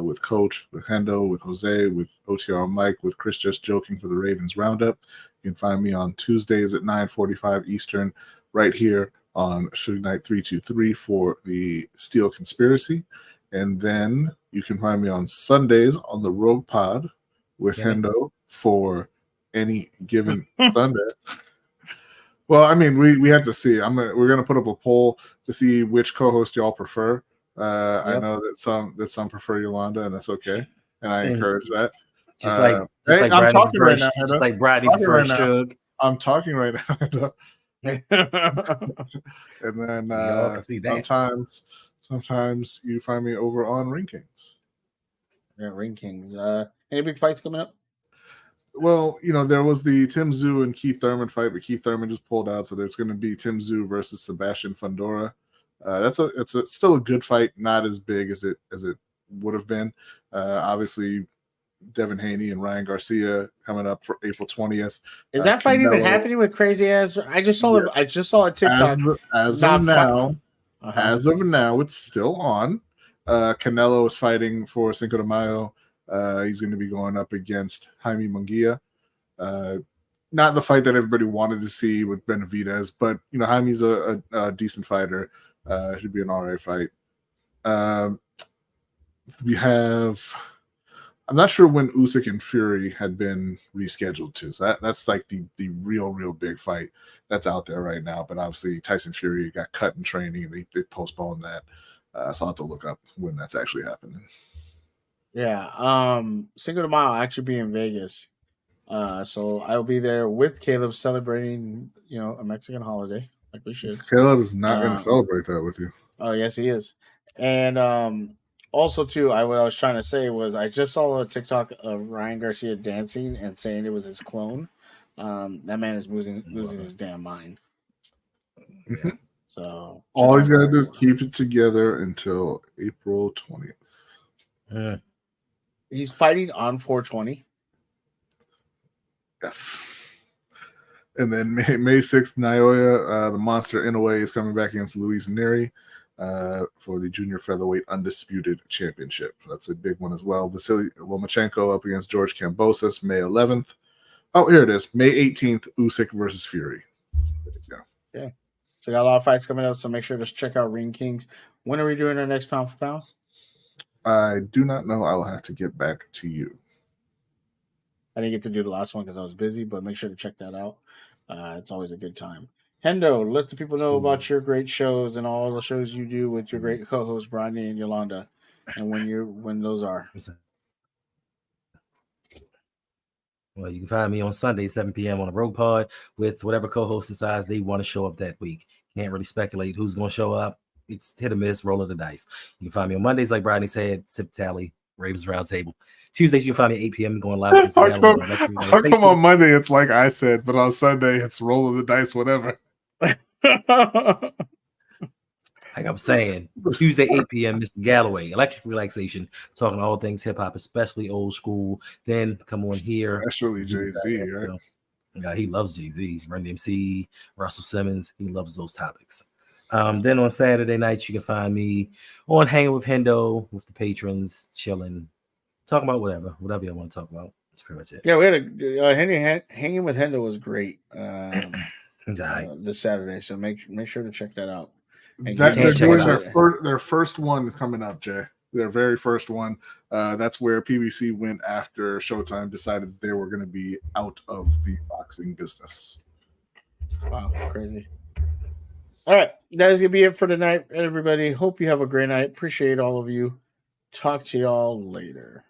Speaker 1: with Coach, with Hendo, with Jose, with OTR Mike, with Chris Just Joking for the Ravens Roundup. You can find me on Tuesdays at 9:45 Eastern right here on Suge Night 323 for the Steel Conspiracy. And then you can find me on Sundays on the RougPod with Hendo for any given Sunday. Well, I mean, we have to see. We're gonna put up a poll to see which co-host y'all prefer. I know that some prefer Yolanda, and that's okay, and I encourage that.
Speaker 4: Just like
Speaker 1: I'm talking right now.
Speaker 4: Just like Bradley prefers Suge.
Speaker 1: I'm talking right now. And then
Speaker 4: Y'all can see that.
Speaker 1: sometimes you find me over on Ring Kings.
Speaker 2: Yeah, Ring Kings. Any big fights coming up?
Speaker 1: Well, there was the Tim Tszyu and Keith Thurman fight, but Keith Thurman just pulled out, so there's going to be Tim Tszyu versus Sebastian Fundora. It's still a good fight, not as big as it would have been. Obviously, Devin Haney and Ryan Garcia coming up for April 20th.
Speaker 2: Is that fight even happening with crazy ass? I just saw it. I just saw a TikTok.
Speaker 1: As of now, it's still on. Canelo is fighting for Cinco de Mayo. He's going to be going up against Jaime Munguia. Not the fight that everybody wanted to see with Benavidez, but Jaime's a decent fighter. Should be an all right fight. We have. I'm not sure when Usyk and Fury had been rescheduled to. So that's like the real big fight that's out there right now. But obviously Tyson Fury got cut in training and they postponed that. So I'll have to look up when that's actually happening.
Speaker 2: Yeah. Cinco de Mayo I'll actually be in Vegas. So I'll be there with Caleb celebrating, a Mexican holiday, like we should.
Speaker 1: Caleb is not going to celebrate that with you.
Speaker 2: Oh, yes, he is. And also, too, what I was trying to say was I just saw a TikTok of Ryan Garcia dancing and saying it was his clone. That man is losing his damn mind.
Speaker 1: Mm-hmm.
Speaker 2: So
Speaker 1: all he's got to do is keep it together until April 20th.
Speaker 2: He's fighting on 420.
Speaker 1: Yes. And then May 6th, Naoya, the monster Inoue, is coming back against Luis Neri for the junior featherweight undisputed championship. So that's a big one as well. Vasily Lomachenko up against George Kambosos, May 11th. Oh, here it is. May 18th, Usyk versus Fury. There you go.
Speaker 2: Yeah. So we got a lot of fights coming up, so make sure to check out Ring Kings. When are we doing our next pound for pound?
Speaker 1: I do not know. I will have to get back to you.
Speaker 2: I didn't get to do the last one because I was busy, but make sure to check that out. It's always a good time. Hendo, let the people know about your great shows and all the shows you do with your great co-hosts, Bronny and Yolanda, and when those are.
Speaker 4: Well, you can find me on Sunday, 7 p.m. on the RougPod with whatever co-host decides they want to show up that week. Can't really speculate who's going to show up. It's hit or miss, roll of the dice. You can find me on Mondays, like Bronny said, Sip Tally, Ravens Roundtable. Tuesdays, you can find me at 8 p.m. going live.
Speaker 1: How come on Monday it's like I said, but on Sunday it's roll of the dice, whatever.
Speaker 4: Like I was saying, Tuesday, 8 p.m., Mr. Galloway, Electric Relaxation, talking all things hip-hop, especially old school. Then come on here.
Speaker 1: That's really Jay-Z, right?
Speaker 4: Yeah, he loves Jay-Z. Run DMC, Russell Simmons. He loves those topics. Then on Saturday nights, you can find me on Hanging with Hendo with the patrons, chilling, talking about whatever you want to talk about. That's pretty much it.
Speaker 2: Yeah, we had Hanging with Hendo was great this Saturday, so make sure to check that out.
Speaker 1: They're doing their first one coming up, Jay. Their very first one. That's where PBC went after Showtime decided they were going to be out of the boxing business.
Speaker 2: Wow, crazy. All right. That is going to be it for tonight, everybody. Hope you have a great night. Appreciate all of you. Talk to y'all later.